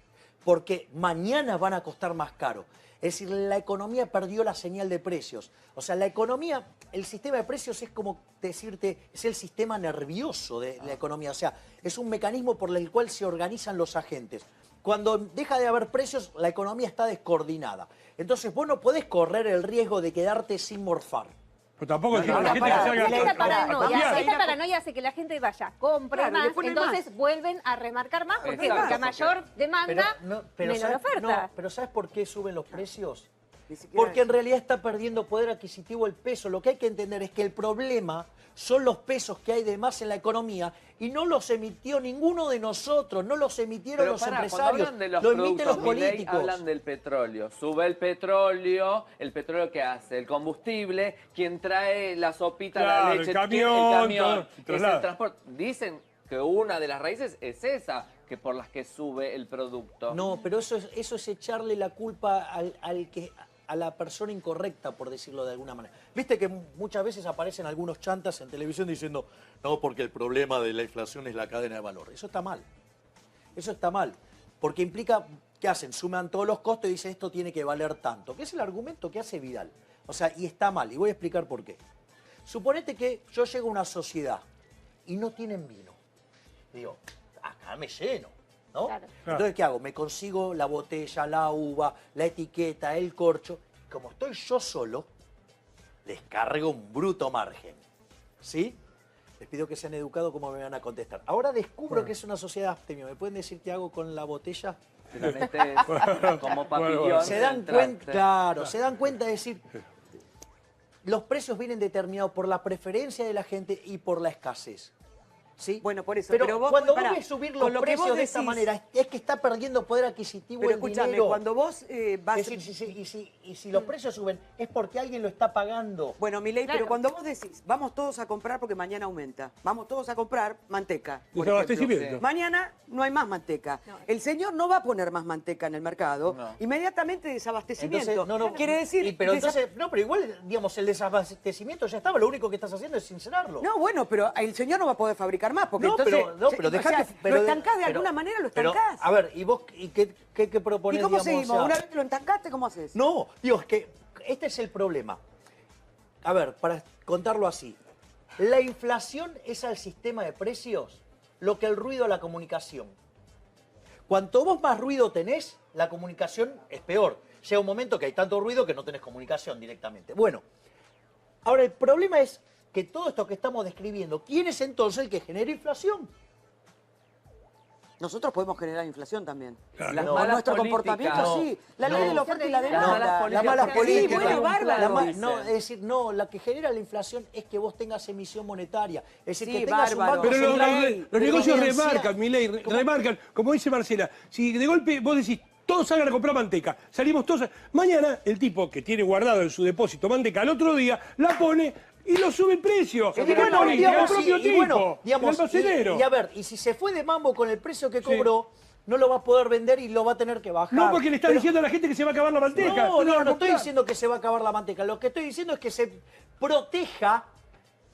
Porque mañana van a costar más caro. Es decir, la economía perdió la señal de precios. O sea, la economía, el sistema de precios es como decirte, es el sistema nervioso de la economía. O sea, es un mecanismo por el cual se organizan los agentes. Cuando deja de haber precios, la economía está descoordinada. Entonces, vos no podés correr el riesgo de quedarte sin morfar. Pero tampoco decir que la no, gente pará, se haga Esta a paranoia, cambiar. esta paranoia hace que la gente vaya, compre Claro, le más, ponen entonces más. vuelven a remarcar más. ¿Por qué? Exacto, Porque a mayor demanda, menor ¿sabes? oferta. No, pero ¿sabes por qué suben los precios? Ni siquiera Porque en eso. realidad está perdiendo poder adquisitivo el peso. Lo que hay que entender es que el problema son los pesos que hay de más en la economía y no los emitió ninguno de nosotros, no los emitieron Pero los pará, cuando empresarios, hablan de los lo emiten los productos, Milei, políticos. hablan del petróleo. Sube el petróleo ¿qué hace? El combustible, quien trae la sopita, Claro, la el leche, camión, el camión, todo, es traslada. el transporte. Dicen que una de las raíces es esa, que por las que sube el producto. No, pero eso es echarle la culpa al que... a la persona incorrecta, por decirlo de alguna manera. Viste que muchas veces aparecen algunos chantas en televisión diciendo, no, porque el problema de la inflación es la cadena de valor. Eso está mal. Eso está mal. Porque implica, ¿qué hacen? Suman todos los costos y dicen, esto tiene que valer tanto. Que es el argumento que hace Vidal. O sea, y está mal. Y voy a explicar por qué. Suponete que yo llego a una sociedad y no tienen vino. Digo, acá me lleno, ¿no? Claro. Entonces, ¿qué hago? Me consigo la botella, la uva, la etiqueta, el corcho. Como estoy yo solo, les cargo un bruto margen. ¿Sí? Les pido que sean educados como me van a contestar. Ahora descubro que es una sociedad abstemio. ¿Me pueden decir qué hago con la botella? Te la metes como papillón. Se dan cuenta, claro, se dan cuenta de decir, los precios vienen determinados por la preferencia de la gente y por la escasez. ¿Sí? Bueno, por eso. Pero vos, cuando pará, vos ves subir los con lo que precios vos de esta decís- manera, es que está perdiendo poder adquisitivo Pero el escúchame, dinero. cuando vos vas... Es decir, y si los precios suben, es porque alguien lo está pagando. Bueno, Milei, Claro. pero cuando vos decís, vamos todos a comprar porque mañana aumenta, vamos todos a comprar manteca, por Desabastecimiento. ejemplo. Mañana no hay más manteca. No. El señor no va a poner más manteca en el mercado, No. inmediatamente desabastecimiento. Entonces, Quiere decir... pero igual, digamos, el desabastecimiento ya estaba, lo único que estás haciendo es sincerarlo. No, bueno, pero el señor no va a poder fabricar más, porque No, entonces... pero o dejate. sea, lo estancás de alguna manera, lo estancás. A ver, ¿y vos qué proponés? ¿Y cómo digamos, seguimos? o sea? Una vez que lo estancaste, ¿cómo haces? No, digo, es que este es el problema. A ver, para contarlo así. La inflación es al sistema de precios lo que el ruido a la comunicación. Cuanto vos más ruido tenés, la comunicación es peor. Llega un momento que hay tanto ruido que no tenés comunicación directamente. Bueno, ahora el problema es que todo esto que estamos describiendo, ¿quién es entonces el que genera inflación? Nosotros podemos generar inflación también. Las Con malas nuestro políticas. comportamiento, sí. La ley No. de la oferta y la Las demanda. malas La mala Sí, política. bueno, bárbaro. dicen. No, es decir, no, la que genera la inflación es que vos tengas emisión monetaria. Es decir, Sí, que tengas bárbaro. un banco Pero central los que negocios financia- remarcan, Milei, remarcan, como dice Marcela, si de golpe vos decís, todos salgan a comprar manteca, salimos todos, mañana el tipo que tiene guardado en su depósito manteca al otro día, la pone y lo sube el precio. Y Y bueno, pone digamos, al propio y tipo, bueno, digamos, el almacenero. y a ver, y si se fue de mambo con el precio que cobró, no lo va a poder vender y lo va a tener que bajar. No, porque le está Pero- diciendo a la gente que se va a acabar la manteca. No, la va a no estoy comprar. diciendo que se va a acabar la manteca. Lo que estoy diciendo es que se proteja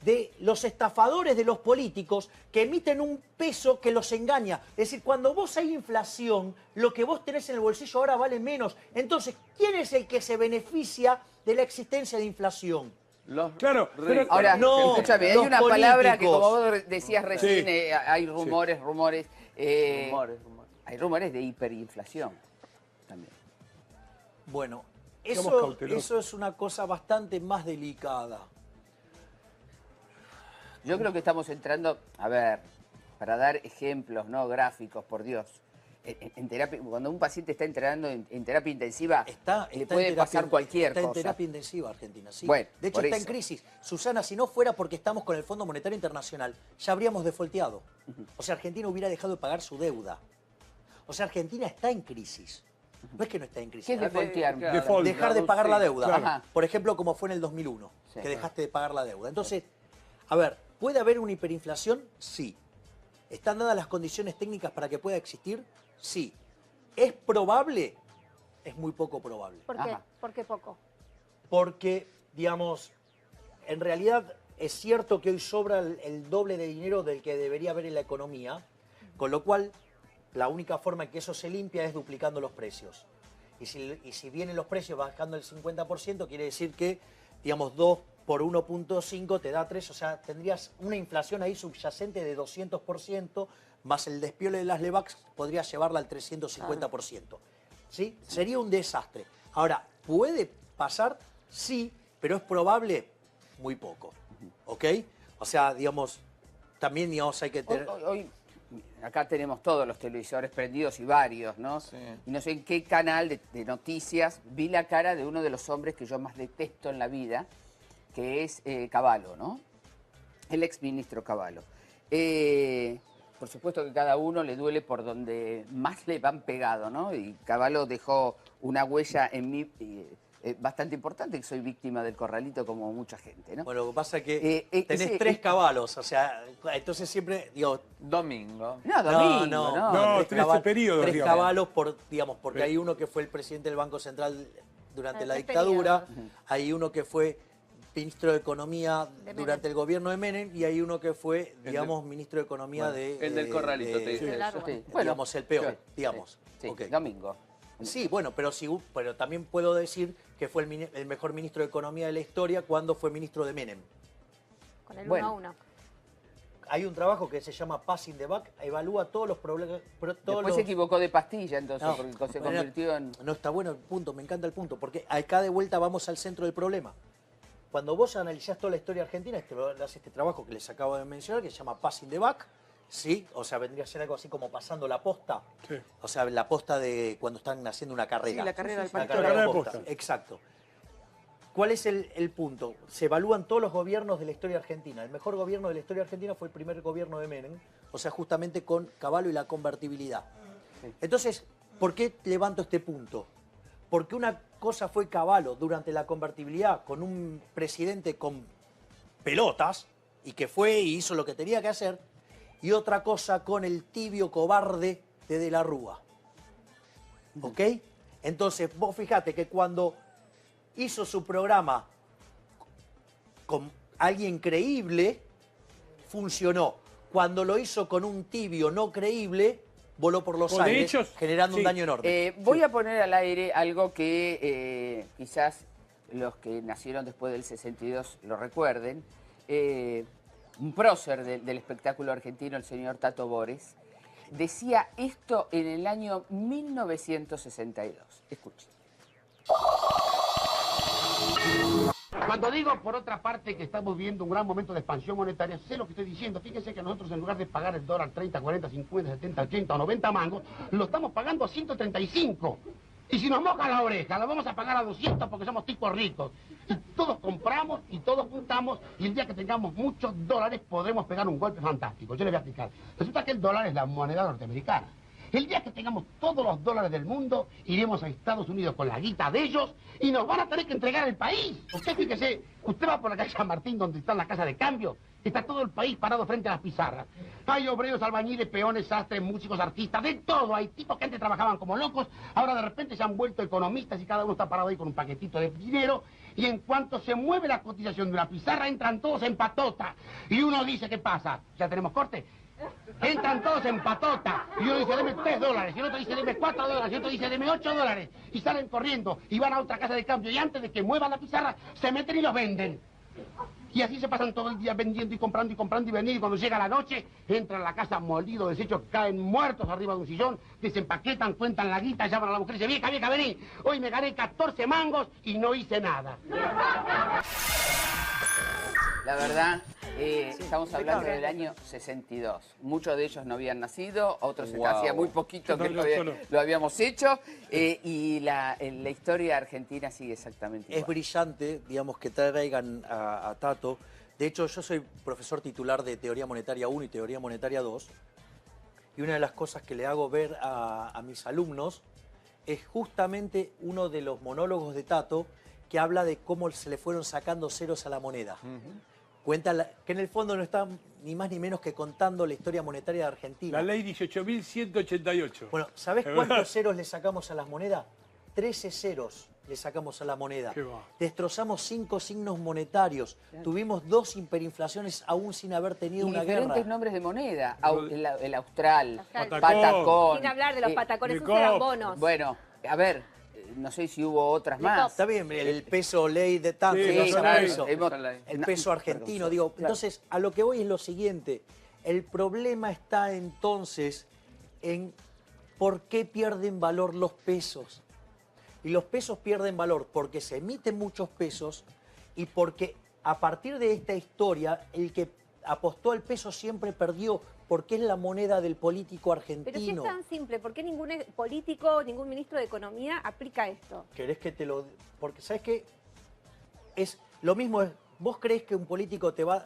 de los estafadores de los políticos que emiten un peso que los engaña. Es decir, cuando vos hay inflación, lo que vos tenés en el bolsillo ahora vale menos. Entonces, ¿quién es el que se beneficia de la existencia de inflación? Los Claro, pero- ricos. Ahora, No, escúchame, hay los una palabra que, políticos. como vos decías recién, Sí. hay rumores. Rumores. Hay rumores de hiperinflación también. Bueno, Seamos eso cautelosos. es una cosa bastante más delicada. Yo creo que estamos entrando, a ver, para dar ejemplos, ¿no? Gráficos, por Dios. En terapia, cuando un paciente está entrando en terapia intensiva, le Está puede en terapia- pasar cualquier está cosa. en terapia intensiva Argentina, sí. Bueno, de hecho, por está eso. en crisis. Susana, si no fuera porque estamos con el Fondo Monetario Internacional, ya habríamos defolteado. O sea, Argentina hubiera dejado de pagar su deuda. O sea, Argentina está en crisis. No es que no está en crisis. ¿Qué es defaultear? Default. Dejar de pagar la deuda. Claro. Ajá. Por ejemplo, como fue en el 2001, Sí. que dejaste de pagar la deuda. Entonces, a ver, ¿puede haber una hiperinflación? Sí. ¿Están dadas las condiciones técnicas para que pueda existir? Sí. ¿Es probable? Es muy poco probable. ¿Por qué? Ajá. ¿Por qué poco? Porque, digamos, en realidad es cierto que hoy sobra el doble de dinero del que debería haber en la economía, con lo cual la única forma en que eso se limpia es duplicando los precios. Y si vienen los precios bajando el 50%, quiere decir que, digamos, 2 por 1.5 te da 3, o sea, tendrías una inflación ahí subyacente de 200%, más el despiole de las LEVAX podría llevarla al 350%. ¿Sí? Sería un desastre. Ahora, ¿puede pasar? Sí, pero es probable muy poco. ¿Ok? O sea, digamos, también digamos, hay que tener... Hoy, acá tenemos todos los televisores prendidos y varios, ¿no? Sí. Y no sé en qué canal de noticias vi la cara de uno de los hombres que yo más detesto en la vida, que es Cavallo, ¿no? El exministro Cavallo. Por supuesto que cada uno le duele por donde más le van pegado, ¿no? Y Cavallo dejó una huella en mí bastante importante, que soy víctima del corralito como mucha gente, ¿no? Bueno, lo que pasa es que tenés ese- 3 caballos, o sea, entonces siempre, digo... Domingo. No, domingo, No, 13 periodos, Tres digamos. caballos, digamos, porque hay uno que fue el presidente del Banco Central durante la ¿Qué dictadura, periodo? hay uno que fue ministro de Economía De durante el gobierno de Menem y hay uno que fue, de- digamos, ministro de Economía Bueno, de... el del corralito, te dice. de largo. Sí. digamos, el peor, sí, digamos. Sí, Ok. Domingo. Sí, bueno, pero también puedo decir que fue el mejor ministro de Economía de la historia cuando fue ministro de Menem. Con el Bueno. 1 a 1. Hay un trabajo que se llama Passing the Buck, evalúa todos los problemas... Después se equivocó de pastilla, entonces, No, porque se bueno, convirtió en... No, está bueno el punto, me encanta el punto, porque acá de vuelta vamos al centro del problema. Cuando vos analizás toda la historia argentina, haces este trabajo que les acabo de mencionar, que se llama Passing the Buck, ¿sí? O sea, vendría a ser algo así como pasando la posta. Sí. O sea, la posta de cuando están haciendo una carrera. Sí, la carrera del La palito. carrera de de posta, posta. exacto. ¿Cuál es el punto? Se evalúan todos los gobiernos de la historia argentina. El mejor gobierno de la historia argentina fue el primer gobierno de Menem, o sea, justamente con Cavallo y la convertibilidad. Entonces, ¿por qué levanto este punto? Porque una cosa fue Cavallo durante la convertibilidad con un presidente con pelotas y que fue y hizo lo que tenía que hacer, y otra cosa con el tibio cobarde de la Rúa. ¿Ok? Entonces, vos fijate que cuando hizo su programa con alguien creíble, funcionó. Cuando lo hizo con un tibio no creíble, voló por los Con aires, hechos, generando un sí. daño enorme. Voy a poner al aire algo que quizás los que nacieron después del 62 lo recuerden. Un prócer del espectáculo argentino, el señor Tato Bores, decía esto en el año 1962. Escuchen. Cuando digo, por otra parte, que estamos viendo un gran momento de expansión monetaria, sé lo que estoy diciendo. Fíjense que nosotros, en lugar de pagar el dólar 30, 40, 50, 70, 80 o 90 mangos, lo estamos pagando a 135. Y si nos mojan la oreja, lo vamos a pagar a 200 porque somos tipos ricos. Y todos compramos y todos juntamos, y el día que tengamos muchos dólares podremos pegar un golpe fantástico. Yo les voy a explicar. Resulta que el dólar es la moneda norteamericana. El día que tengamos todos los dólares del mundo, iremos a Estados Unidos con la guita de ellos y nos van a tener que entregar el país. Usted fíjese, usted va por la calle San Martín, donde está la casa de cambio, está todo el país parado frente a las pizarras. Hay obreros, albañiles, peones, sastres, músicos, artistas, de todo. Hay tipos que antes trabajaban como locos, ahora de repente se han vuelto economistas y cada uno está parado ahí con un paquetito de dinero. Y en cuanto se mueve la cotización de una pizarra, entran todos en patota. Y uno dice, ¿qué pasa? ¿Ya tenemos corte? Entran todos en patota. Y uno dice, deme $3. Y el otro dice, deme $4. Y el otro dice, deme $8. Y salen corriendo y van a otra casa de cambio. Y antes de que muevan la pizarra, se meten y los venden. Y así se pasan todo el día vendiendo y comprando y vendiendo. Y cuando llega la noche, entran a la casa molidos, deshechos, caen muertos arriba de un sillón, desempaquetan, cuentan la guita, llaman a la mujer y dicen, vieja, vieja, vení. Hoy me gané 14 mangos y no hice nada. La verdad, estamos hablando del año 62. Muchos de ellos no habían nacido, otros Wow. hacía muy poquito que Yo no. lo habíamos hecho. Y la historia argentina sigue exactamente Es igual. brillante, digamos, que traigan a Tato. De hecho, yo soy profesor titular de Teoría Monetaria 1 y Teoría Monetaria 2. Y una de las cosas que le hago ver a mis alumnos es justamente uno de los monólogos de Tato que habla de cómo se le fueron sacando ceros a la moneda. Cuenta que en el fondo no está ni más ni menos que contando la historia monetaria de Argentina. La ley 18.188. Bueno, ¿sabés Es cuántos verdad. ceros le sacamos a las monedas? 13 ceros le sacamos a la moneda. Qué va. Destrozamos 5 signos monetarios. Tuvimos 2 hiperinflaciones aún sin haber tenido Y una diferentes guerra. nombres de moneda. El austral, Patacón. patacón. Sin hablar de los patacones, esos Licop. eran bonos. Bueno, a ver, no sé si hubo otras más. Está bien, el peso ley de tanto, Sí, no sí, sabe claro. eso. El peso argentino, digo. Claro. Entonces, a lo que voy es lo siguiente. El problema está entonces en por qué pierden valor los pesos. Y los pesos pierden valor porque se emiten muchos pesos y porque a partir de esta historia, el que apostó al peso siempre perdió, porque es la moneda del político Pero si es argentino. tan simple, ¿por qué ningún político, ningún ministro de Economía aplica esto? ¿Querés que te lo...? Porque, ¿sabes qué? Es lo mismo, vos creés que un político te va a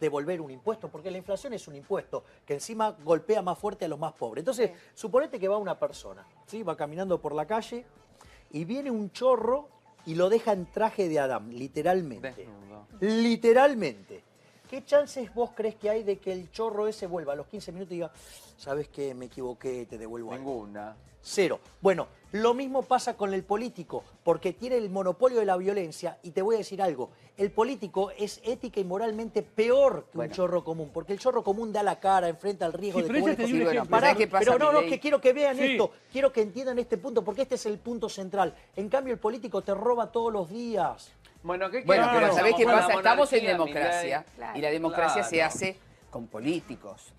devolver un impuesto, porque la inflación es un impuesto que encima golpea más fuerte a los más pobres. Entonces, Sí. suponete que va una persona, ¿sí? Va caminando por la calle y viene un chorro y lo deja en traje de Adán, literalmente. Desnudo. Literalmente. ¿qué chances vos crees que hay de que el chorro ese vuelva a los 15 minutos y diga, sabes qué, me equivoqué, te devuelvo algo? Ninguna. Cero. Bueno, lo mismo pasa con el político, porque tiene el monopolio de la violencia. Y te voy a decir algo, el político es ética y moralmente peor que un chorro común, porque el chorro común da la cara, enfrenta el riesgo de pero ella te dio un ejemplo. Pará, ¿Sabés qué pasa, pero no, Milei? que quiero que vean Sí. esto, quiero que entiendan este punto, porque este es el punto central. En cambio, el político te roba todos los días. Bueno, ¿qué Bueno, querés? pero ¿sabés qué Con la pasa? Estamos en monarquía, democracia. Milei. Claro. Y la democracia se Claro. hace con políticos.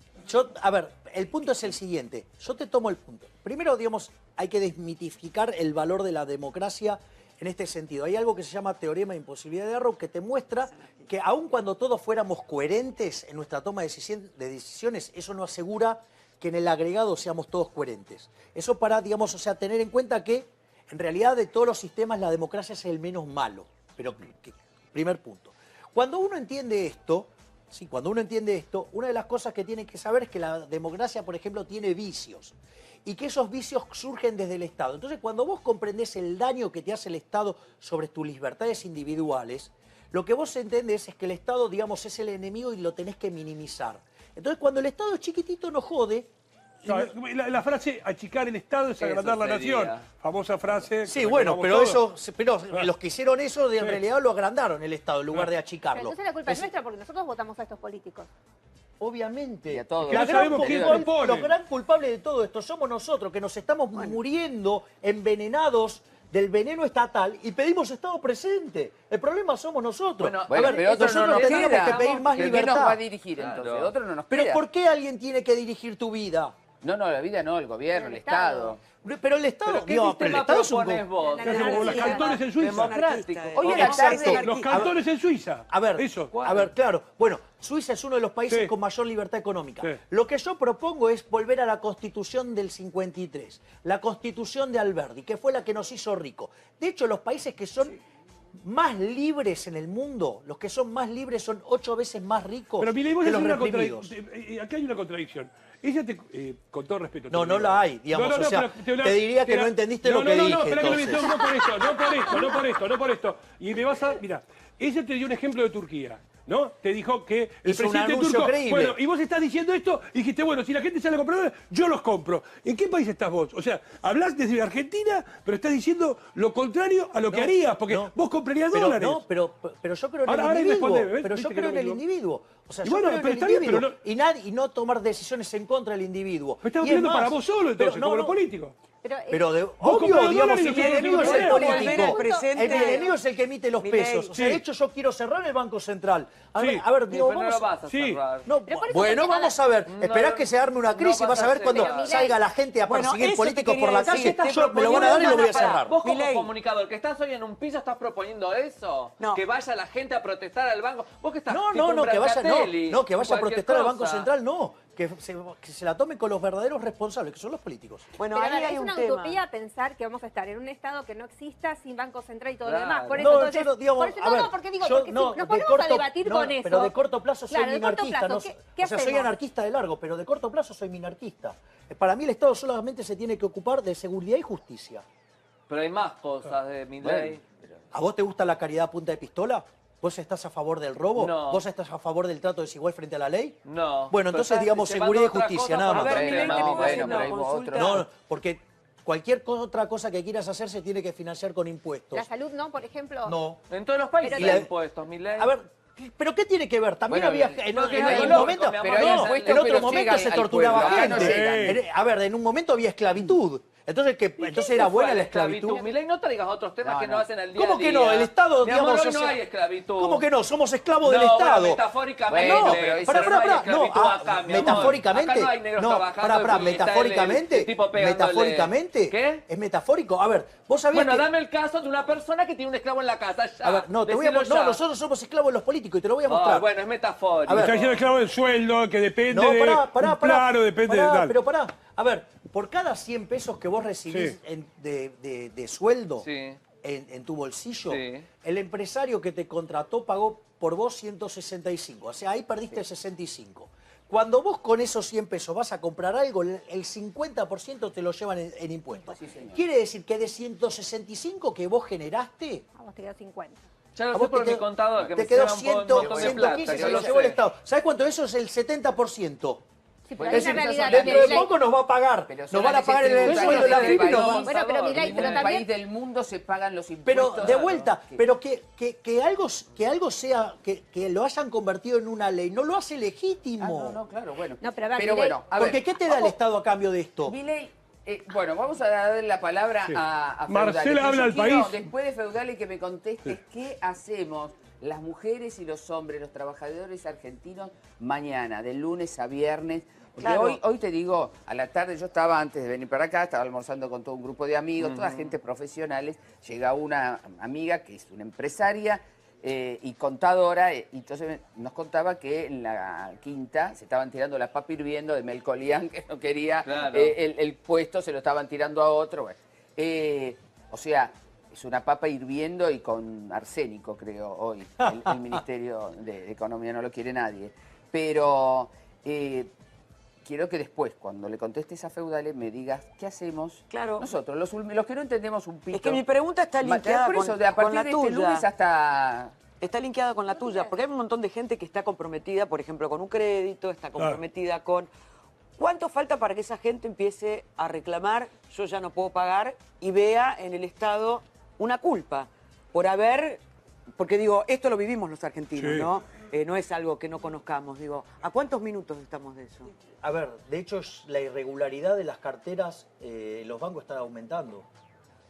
A ver, el punto es el siguiente. Yo te tomo el punto. Primero, digamos, hay que desmitificar el valor de la democracia en este sentido. Hay algo que se llama teorema de imposibilidad de Arrow que te muestra que aun cuando todos fuéramos coherentes en nuestra toma de decisiones, eso no asegura que en el agregado seamos todos coherentes. Eso para, digamos, o sea, tener en cuenta que en realidad de todos los sistemas la democracia es el menos malo. Pero, primer punto. Cuando uno entiende esto, sí, cuando uno entiende esto, una de las cosas que tiene que saber es que la democracia, por ejemplo, tiene vicios y que esos vicios surgen desde el Estado. Entonces, cuando vos comprendés el daño que te hace el Estado sobre tus libertades individuales, lo que vos entendés es que el Estado, digamos, es el enemigo y lo tenés que minimizar. Entonces, cuando el Estado es chiquitito, no jode. La frase achicar el Estado es agrandar la sería. nación. Famosa frase. Sí, que bueno, recordamos pero todos. los que hicieron eso en Sí. realidad lo agrandaron el Estado en lugar de Pero achicarlo. entonces la culpa es nuestra porque nosotros votamos a estos políticos. Obviamente. Y a todos. Que no sabemos qué Los proponen. gran culpables de todo esto somos nosotros, que nos estamos muriendo envenenados del veneno estatal y pedimos Estado presente. El problema somos nosotros. Bueno, Bueno, pero otro no nosotros nos tendríamos queda. que pedir más ¿Pero quién nos va a libertad. dirigir Claro. entonces? Otro no nos Pero queda. ¿por qué alguien tiene que dirigir tu vida? No, la vida no, el gobierno, el El Estado. Estado. Pero el Estado, ¿Pero qué digo, pero el sistema Estado es un propones vos? La Se hace como los anarquía. cantores en Suiza. Democrático. Hoy a la Exacto. tarde... Los cantores en Suiza. A ver, Eso. a ver, claro. Bueno, Suiza es uno de los países Sí. con mayor libertad económica. Sí. Lo que yo propongo es volver a la Constitución del 53, la Constitución de Alberdi, que fue la que nos hizo rico. De hecho, los países que son más libres en el mundo, los que son más libres son 8 veces más ricos Pero Milei, vos que haces los una reprimidos. contradicción. Acá hay una contradicción. Ella con todo respeto. No, te no digo. la hay, digamos, o sea, pero te diría que no entendiste lo que No, dije, espera que entonces. no por esto, no por esto. Y me vas a... Mira, ella te dio un ejemplo de Turquía, ¿no? Te dijo que el Hizo un presidente anuncio turco... creíble. Bueno, y vos estás diciendo esto y dijiste, bueno, si la gente sale a comprar, yo los compro. ¿En qué país estás vos? O sea, hablás desde Argentina, pero estás diciendo lo contrario a lo que No, harías, porque no. vos comprarías Pero, dólares. no, pero yo creo en Ahora el individuo. responde, ¿ves? Pero Viste yo que creo no en me el equivoco. individuo. O sea, Y yo bueno, creo en pero el está bien, individuo. pero Y no tomar decisiones en contra del individuo. Me estás Y es opinando para más, vos solo, entonces, pero no, como no, los políticos. Pero Vos obvio, comprás digamos, dólares y el nosotros enemigo es el tenemos que volver al político. presente. El enemigo es el que emite los Milei. pesos. O sea, de hecho, yo quiero cerrar el Banco Central. A ver, Sí. a ver, Sí, digo, pero no lo vamos... vas a Sí. cerrar. No, Pero por eso bueno, te vamos a ver. No, Esperás no, que se arme una no crisis y vas vas a a ver cuando cerrar. salga la gente a Bueno, perseguir eso políticos te por la quería calle. decir, Yo me lo van a dar y lo voy a Pará, cerrar. Vos como Milei. comunicador, que estás hoy en un piso, ¿estás proponiendo eso? No. Que vaya la gente a protestar al banco. ¿Vos que estás? No, tipo no, en que vaya, Brancatelli, no, que vaya a cualquier protestar al Banco cosa. Central, no. Que se la tome con los verdaderos responsables, que son los políticos. Bueno, Pero ahí a ver, hay es un una tema. utopía pensar que vamos a estar en un estado que no exista sin Banco Central y todo Claro. lo demás. Por eso, No, entonces, yo no, digamos, por eso, a no, ver, no, porque digo, yo porque no, si nos de ponemos a corto- debatir no, con eso. pero de corto plazo soy Claro, de corto minarquista. plazo, No, ¿qué o sea, soy hacemos? anarquista de largo, pero de corto plazo soy minarquista. Para mí el Estado solamente se tiene que ocupar de seguridad y justicia. Pero hay más cosas de Milei. ¿A vos te gusta la caridad a punta de pistola? ¿Vos estás a favor del robo? No. ¿Vos estás a favor del trato desigual frente a la ley? No. Bueno, Pero entonces estás digamos llevando seguridad y otra justicia, cosa nada por más. A ver, Milei, tema. te No, puedo hacer bueno, una pero hay consulta. otro. No, porque cualquier otra cosa que quieras hacer se tiene que financiar con impuestos. La salud no, por ejemplo. No. En todos los países Pero hay la- impuestos, Milei. A ver, ¿pero qué tiene que ver? También Bueno, había... bien. En, Porque en hay un lógico, momento, mi amor, no, hay en impuestos, otro pero momento llegan se al torturaba pueblo, acá no gente. llegan. A ver, en un momento había esclavitud. Entonces, entonces era buena la esclavitud. Milei, no traigas otros temas No, que no no. hacen al día a ¿Cómo que día. no? El Estado, Mi amor, digamos... hoy o no sea, hay esclavitud. ¿Cómo que no? Somos esclavos del No, Estado. bueno, metafóricamente. Bueno, No, pero ahí pará, no hay pará, esclavitud no, acá, mi amor. metafóricamente, Acá no hay negros no, trabajando pará, y está metafóricamente, el tipo pegándole. metafóricamente, ¿Qué? es metafórico. A ver, vos sabías Bueno, que... dame el caso de una persona que tiene un esclavo en la casa. Ya. A ver, no, te voy a Decilo no, ya. nosotros somos esclavos de los políticos y te lo voy a Ah, mostrar. bueno, es metafórico. A ver, Está diciendo esclavo del sueldo, que depende No, de pará, un plano, depende de tal. pero pará. A ver, por cada 100 pesos que vos recibís Sí. de sueldo Sí. en tu bolsillo, Sí. el empresario que te contrató pagó por vos 165. O sea, ahí perdiste 65. Cuando vos con esos 100 pesos vas a comprar algo, el 50% te lo llevan en impuestos. Sí, señor. Quiere decir que de 165 que vos generaste, Vamos, te quedó 50. Ya lo A sé vos por te mi quedó- contador, que te me quedó lleva un montón de 115, plata, se que lo lo llevó el sé. Estado. ¿Sabes cuánto? Eso es el 70%. Sí, Bueno, pero Es hay una decir, realidad. dentro de Milei. poco nos va a pagar. Pero Nos van a pagar el solamente sueldo de la tributan FIP y nos este van- Bueno, pero Milei, En pero ningún también- país del mundo se pagan los Pero impuestos. de vuelta, que- pero que algo sea, que lo hayan convertido en una ley, no lo hace Ah, legítimo. no, claro, bueno. No, pero a ver, pero Milei- bueno, a ver. Porque ¿qué te da el Estado a cambio de esto? Milei, bueno, vamos a darle la palabra Sí. a Marcela Feudale. habla Yo al quiero, país. Después de Feudale, que me contestes qué hacemos las mujeres y los hombres, los trabajadores argentinos, mañana, de lunes a viernes. Porque Claro. hoy te digo, a la tarde yo estaba, antes de venir para acá, estaba almorzando con todo un grupo de amigos, toda gente profesionales. Llega una amiga que es una empresaria y contadora, y entonces nos contaba que en la quinta se estaban tirando la papa hirviendo de Melcolián, que no quería Claro. el puesto, se lo estaban tirando a otro. Bueno. O sea, es una papa hirviendo y con arsénico, creo, hoy. El Ministerio de Economía no lo quiere nadie. Pero quiero que después, cuando le contestes a Feudale, me digas qué hacemos Claro. nosotros, los que no entendemos un pito. Es que mi pregunta está linkeada Por eso, con, de a con partir la de este tuya. lunes hasta... Está linkeada con la tuya, porque hay un montón de gente que está comprometida, por ejemplo, con un crédito, está comprometida con... ¿Cuánto falta para que esa gente empiece a reclamar, yo ya no puedo pagar, y vea en el Estado una culpa por haber... Porque digo, esto lo vivimos los argentinos, Sí. ¿no? No es algo que no conozcamos. Digo, ¿a cuántos minutos estamos de eso? A ver, de hecho la irregularidad de las carteras, los bancos están aumentando,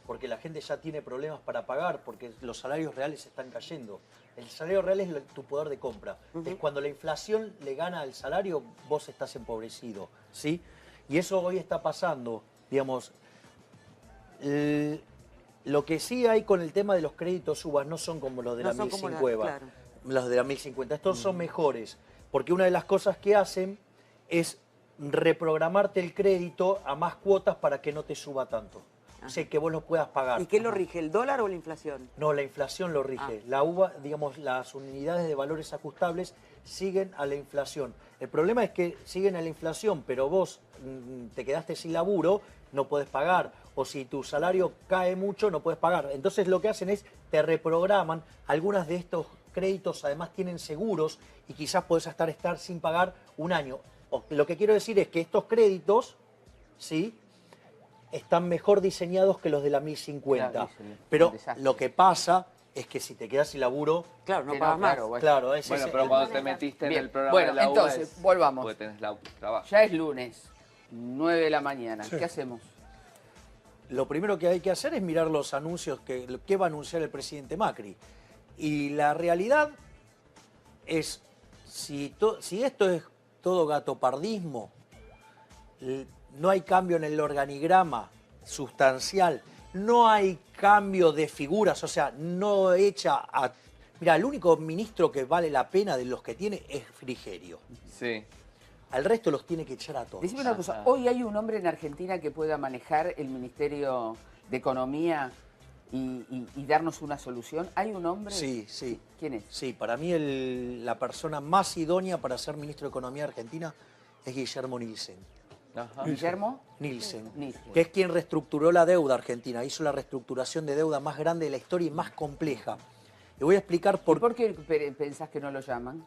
porque la gente ya tiene problemas para pagar, porque los salarios reales están cayendo. El salario real es tu poder de compra. Es cuando la inflación le gana al salario, vos estás empobrecido, ¿sí? Y eso hoy está pasando, digamos. Lo que sí hay con el tema de los créditos UBA no son como los de No la son como la- 1050. claro. Los de la 1050. Estos son mejores, porque una de las cosas que hacen es reprogramarte el crédito a más cuotas para que no te suba tanto. O sea, que vos lo puedas pagar. ¿Y qué lo rige, el dólar o la inflación? No, la inflación lo rige. La UVA, digamos, las unidades de valores ajustables siguen a la inflación. El problema es que siguen a la inflación, pero vos te quedaste sin laburo, no podés pagar. O si tu salario cae mucho, no puedes pagar. Entonces lo que hacen es, te reprograman. Algunas de estos créditos además tienen seguros y quizás podés estar sin pagar un año. Lo que quiero decir es que estos créditos, ¿sí?, están mejor diseñados que los de la 1050. Claro, es un Pero desastre. lo que pasa es que si te quedas sin laburo, Claro, no Sí, pagas más. claro, bueno. claro, Bueno, pero cuando te metiste en Bien. el programa Bueno, de la UBA entonces, es volvamos. porque tenés trabajo. Ya es lunes, 9 de la mañana. Sí. ¿Qué hacemos? lo primero que hay que hacer es mirar los anuncios que va a anunciar el presidente Macri. Y la realidad es, si esto es todo gatopardismo, no hay cambio en el organigrama sustancial, no hay cambio de figuras, o sea, no echa a... Mira, el único ministro que vale la pena de los que tiene es Frigerio. Sí. Al resto los tiene que echar a todos. Decime una cosa, ¿hoy hay un hombre en Argentina que pueda manejar el Ministerio de Economía y darnos una solución? ¿Hay un hombre? Sí, sí. ¿Quién es? Sí, para mí la persona más idónea para ser ministro de Economía argentina es Guillermo Nielsen. Ajá. ¿Guillermo? Nielsen, Nielsen. que es quien reestructuró la deuda argentina, hizo la reestructuración de deuda más grande de la historia y más compleja. Y voy a explicar ¿Y por por qué pensás que no lo llaman?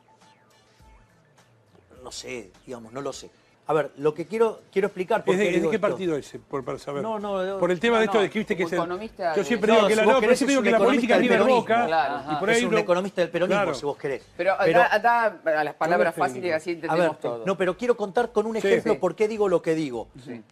no sé, digamos, no lo sé. A ver, lo que quiero explicar por ¿Es qué de digo qué esto. partido ese? Para saber. No, por el tema de esto no, de que viste que como economista Yo de- siempre No, digo que si la, vos no, querés, siempre digo es que un la economista política es del River peronismo. Boca. Claro. Y por ahí Es un economista del peronismo, Claro. si vos querés. Pero anda a las palabras técnico. fáciles, así A entendemos ver, todo. no, pero quiero contar con un Sí, ejemplo sí. por qué digo lo que digo. Sí.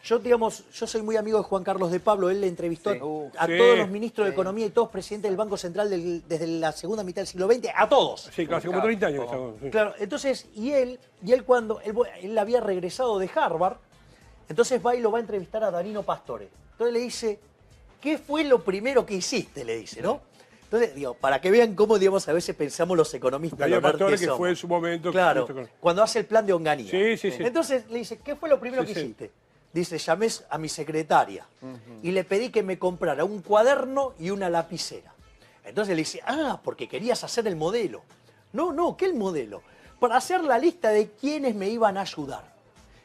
Yo soy muy amigo de Juan Carlos de Pablo, él le entrevistó Sí. a Sí. todos los ministros de Sí. Economía y todos presidentes del Banco Central desde la segunda mitad del siglo XX, a todos. Sí, hace como 30 años que estamos. Sí. Claro, entonces, y él cuando él había regresado de Harvard, entonces va y lo va a entrevistar a Danilo Pastore. Entonces le dice, ¿qué fue lo primero que hiciste? Le dice, ¿no? Entonces, digo, para que vean cómo, digamos, a veces pensamos los economistas. Danilo lo nerd Pastore, que somos. fue en su momento. Claro, cuando hace el plan de Onganía. Sí, sí, sí. Entonces le dice, ¿qué fue lo primero Sí, que sí. hiciste? Dice, llamé a mi secretaria y le pedí que me comprara un cuaderno y una lapicera. Entonces le dice, porque querías hacer el modelo. No, ¿qué el modelo? Para hacer la lista de quiénes me iban a ayudar.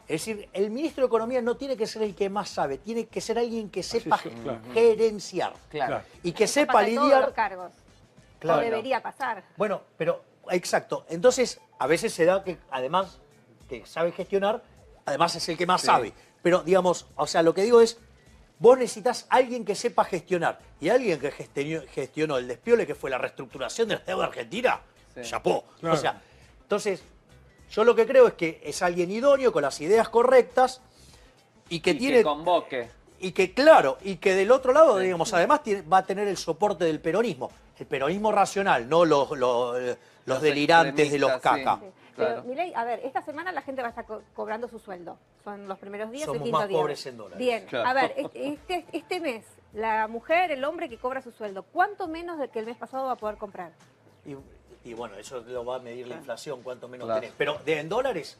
Es decir, el ministro de Economía no tiene que ser el que más sabe, tiene que ser alguien que sepa claro. gerenciar. Claro. Y que Eso sepa pasa en todos lidiar. los cargos. Claro. O debería pasar. Bueno, pero exacto. Entonces, a veces se da que, además que sabe gestionar, además es el que más sabe. Pero, digamos, o sea, lo que digo es, vos necesitas alguien que sepa gestionar. Y alguien que gestionó el despiole, que fue la reestructuración de la deuda argentina, chapó. Claro. O sea, entonces, yo lo que creo es que es alguien idóneo, con las ideas correctas, y que tiene... que convoque. Y que, claro, y que del otro lado, digamos, además va a tener el soporte del peronismo. El peronismo racional, no los delirantes de los extremistas, caca. sí. Pero, Claro. Milei, a ver, esta semana la gente va a estar cobrando su sueldo. Son los primeros días, Somos el quinto más día. pobres en dólares. Bien, Claro. a ver, este mes, la mujer, el hombre que cobra su sueldo, ¿cuánto menos de que el mes pasado va a poder comprar? Y bueno, eso lo va a medir la inflación, cuánto menos Claro. tenés. Pero en dólares,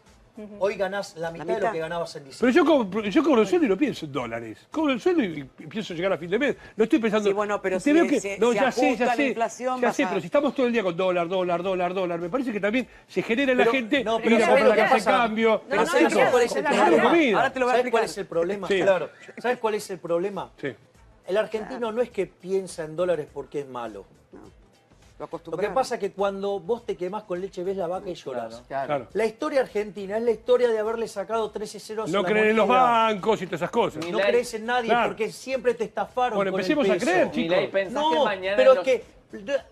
hoy ganás la mitad de lo mitad. que ganabas en Pero diciembre. yo cobro el sueldo y no pienso en dólares. Cobro el sueldo y pienso llegar a fin de mes. No estoy pensando... Sí, bueno, pero Te si veo que, se no, ya sé, ajusta ya la sé. inflación, Ya vas sé, a- pero si estamos todo el día con dólar, me parece que también se genera en la Pero- gente... no, No, pero pero ¿sabes la lo que casa de pasa? cambio. No, Pero no, ¿sabes no, cuál es el no, Claro, problema? comida. Ahora te lo voy a ¿Sabes cuál explicar. es el problema? Sí. Claro. ¿Sabes cuál es el problema? Sí. El argentino no es que piensa en dólares porque es malo. Lo Lo acostumbramos. que pasa es que cuando vos te quemás con leche ves la vaca y llorás. Claro. La historia argentina es la historia de haberle sacado 13 ceros a No la creer en los moneda. bancos y todas esas cosas. No crees en nadie Claro. porque siempre te estafaron Bueno, con el empecemos a peso. creer, chicos. Milei, ¿pensás que No, mañana pero los- es que,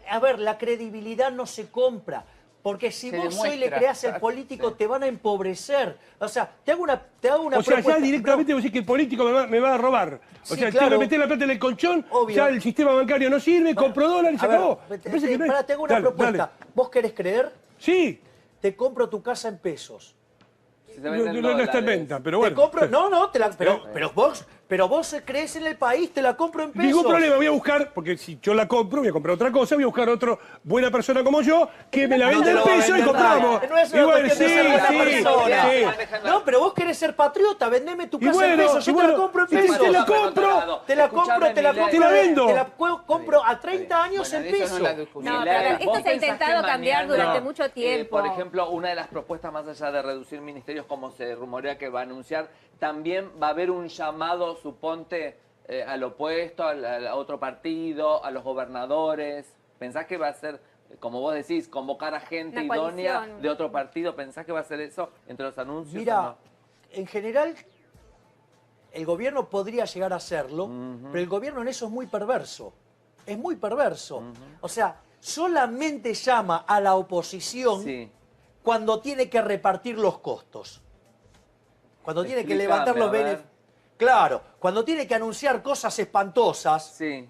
a ver, la credibilidad no se compra. Porque si Se vos hoy le demuestra. creás el político, te van a empobrecer. O sea, te hago una O sea, ya propuesta. directamente vos decís que el político me va a robar. O Sí, sea, claro. tengo que meter la plata en el colchón, Obvio. ya el sistema bancario no sirve, compro dólares y se A ver, acabó. Me parece que no es- pará, te hago una Dale, propuesta. dale. ¿Vos querés creer? Sí, Te compro tu casa en pesos. Si se no, venden no está en dólares. venta, pero Te bueno. compro, no, pero vos crees en el país, te la compro en pesos. Ningún problema, voy a buscar, porque si yo la compro, voy a comprar otra cosa, voy a buscar otra buena persona como yo, que me la No venda te en lo va a peso y vender compramos. nadie. No es una Y bueno, cuestión de ser buena persona. sí. No, pero vos querés ser patriota, vendeme tu Y casa en bueno, pesos, yo y te la bueno, compro en y pesos. te la compro, Te la Escuchame, compro, te la Milei. compro. Te la vendo. Te la compro a 30 años Bueno, en de eso pesos. no la discutimos. No, Milei, pero ¿vos esto se ha pensás intentado que cambiar mañana, durante mucho tiempo. por ejemplo, una de las propuestas más allá de reducir ministerios, como se rumorea que va a anunciar, también va a haber un llamado, suponte, al opuesto, al otro partido, a los gobernadores. ¿Pensás que va a ser, como vos decís, convocar a gente Una idónea coalición. de otro partido? ¿Pensás que va a ser eso entre los anuncios? o Mira, no? en general, el gobierno podría llegar a hacerlo, pero el gobierno en eso es muy perverso. Es muy perverso. O sea, solamente llama a la oposición Sí. cuando tiene que repartir los costos. Cuando tiene que Explícame, levantar los a ver. beneficios. Claro, cuando tiene que anunciar cosas espantosas, Sí.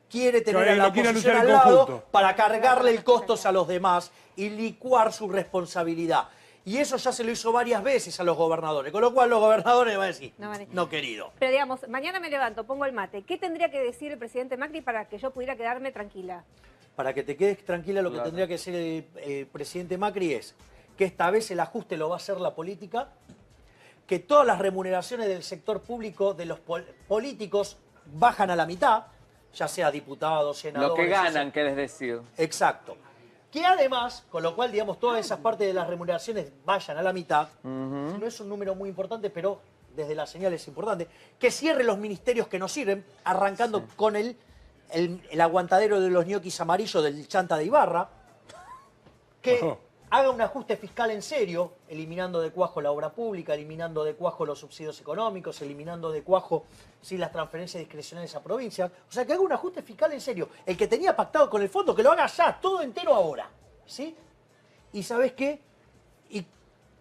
quiere tener Claro, a la lo quiere oposición anunciar al en lado conjunto. para cargarle el costos a los demás y licuar su responsabilidad. Y eso ya se lo hizo varias veces a los gobernadores, con lo cual los gobernadores van a decir, No, vale. no querido. Pero digamos, mañana me levanto, pongo el mate. ¿Qué tendría que decir el presidente Macri para que yo pudiera quedarme tranquila? Para que te quedes tranquila, lo que Claro. tendría que hacer el presidente Macri es que esta vez el ajuste lo va a hacer la política, que todas las remuneraciones del sector público de los políticos bajan a la mitad, ya sea diputados, senadores... Lo que ganan, eso. querés decir. Exacto. Que además, con lo cual, digamos, todas esas partes de las remuneraciones vayan a la mitad, no es un número muy importante, pero desde la señal es importante, que cierre los ministerios que no sirven, arrancando con el aguantadero de los ñoquis amarillos del Chanta de Ibarra, que Ajá. haga un ajuste fiscal en serio, eliminando de cuajo la obra pública, eliminando de cuajo los subsidios económicos, eliminando de cuajo las transferencias discrecionales a provincias. O sea, que haga un ajuste fiscal en serio. El que tenía pactado con el fondo, que lo haga ya, todo entero ahora. ¿Sí? Y ¿sabes qué? Y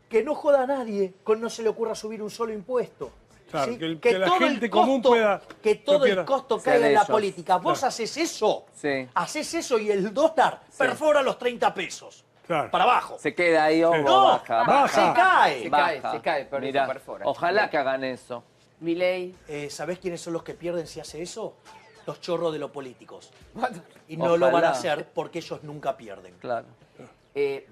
que no joda a nadie con no se le ocurra subir un solo impuesto. Claro, ¿sí? que la todo el gente común costo- pueda- que todo no el pierda. costo Sea caiga de en la ellos. política. Vos Claro. haces eso. Sí. Haces eso y el dólar perfora los 30 pesos. Claro. Para abajo. Se queda ahí o No, baja. baja. Se cae. Se cae, por Mirá, eso perfora. ojalá que hagan eso. Milei. ¿Sabés quiénes son los que pierden si hace eso? Los chorros de los políticos. Y no Ojalá. lo van a hacer porque ellos nunca pierden. Claro.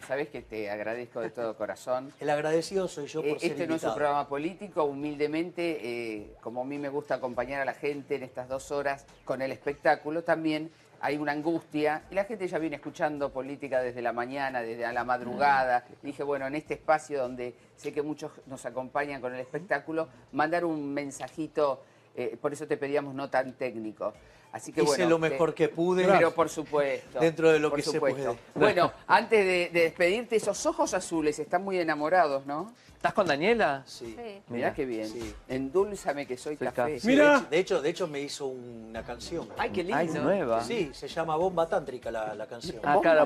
Sabés que te agradezco de todo corazón. El agradecido soy yo por ser Este no es un invitado. programa político, humildemente, como a mí me gusta acompañar a la gente en estas 2 horas con el espectáculo, también hay una angustia y la gente ya viene escuchando política desde la mañana, desde a la madrugada. Y dije, bueno, en este espacio donde sé que muchos nos acompañan con el espectáculo, mandar un mensajito, por eso te pedíamos no tan técnico. Así que Hice bueno, lo mejor que pude. pero por supuesto. Dentro de lo por que se supuesto. puede. Bueno, antes de despedirte, esos ojos azules están muy enamorados, ¿no? ¿Estás con Daniela? Sí. Sí. Mirá qué bien. Sí. Endulzame que soy café. Sí, Mira. de hecho me hizo una canción. Ay, qué lindo. Ay, es nueva. Sí, se llama Bomba Tántrica la canción. Ah, claro,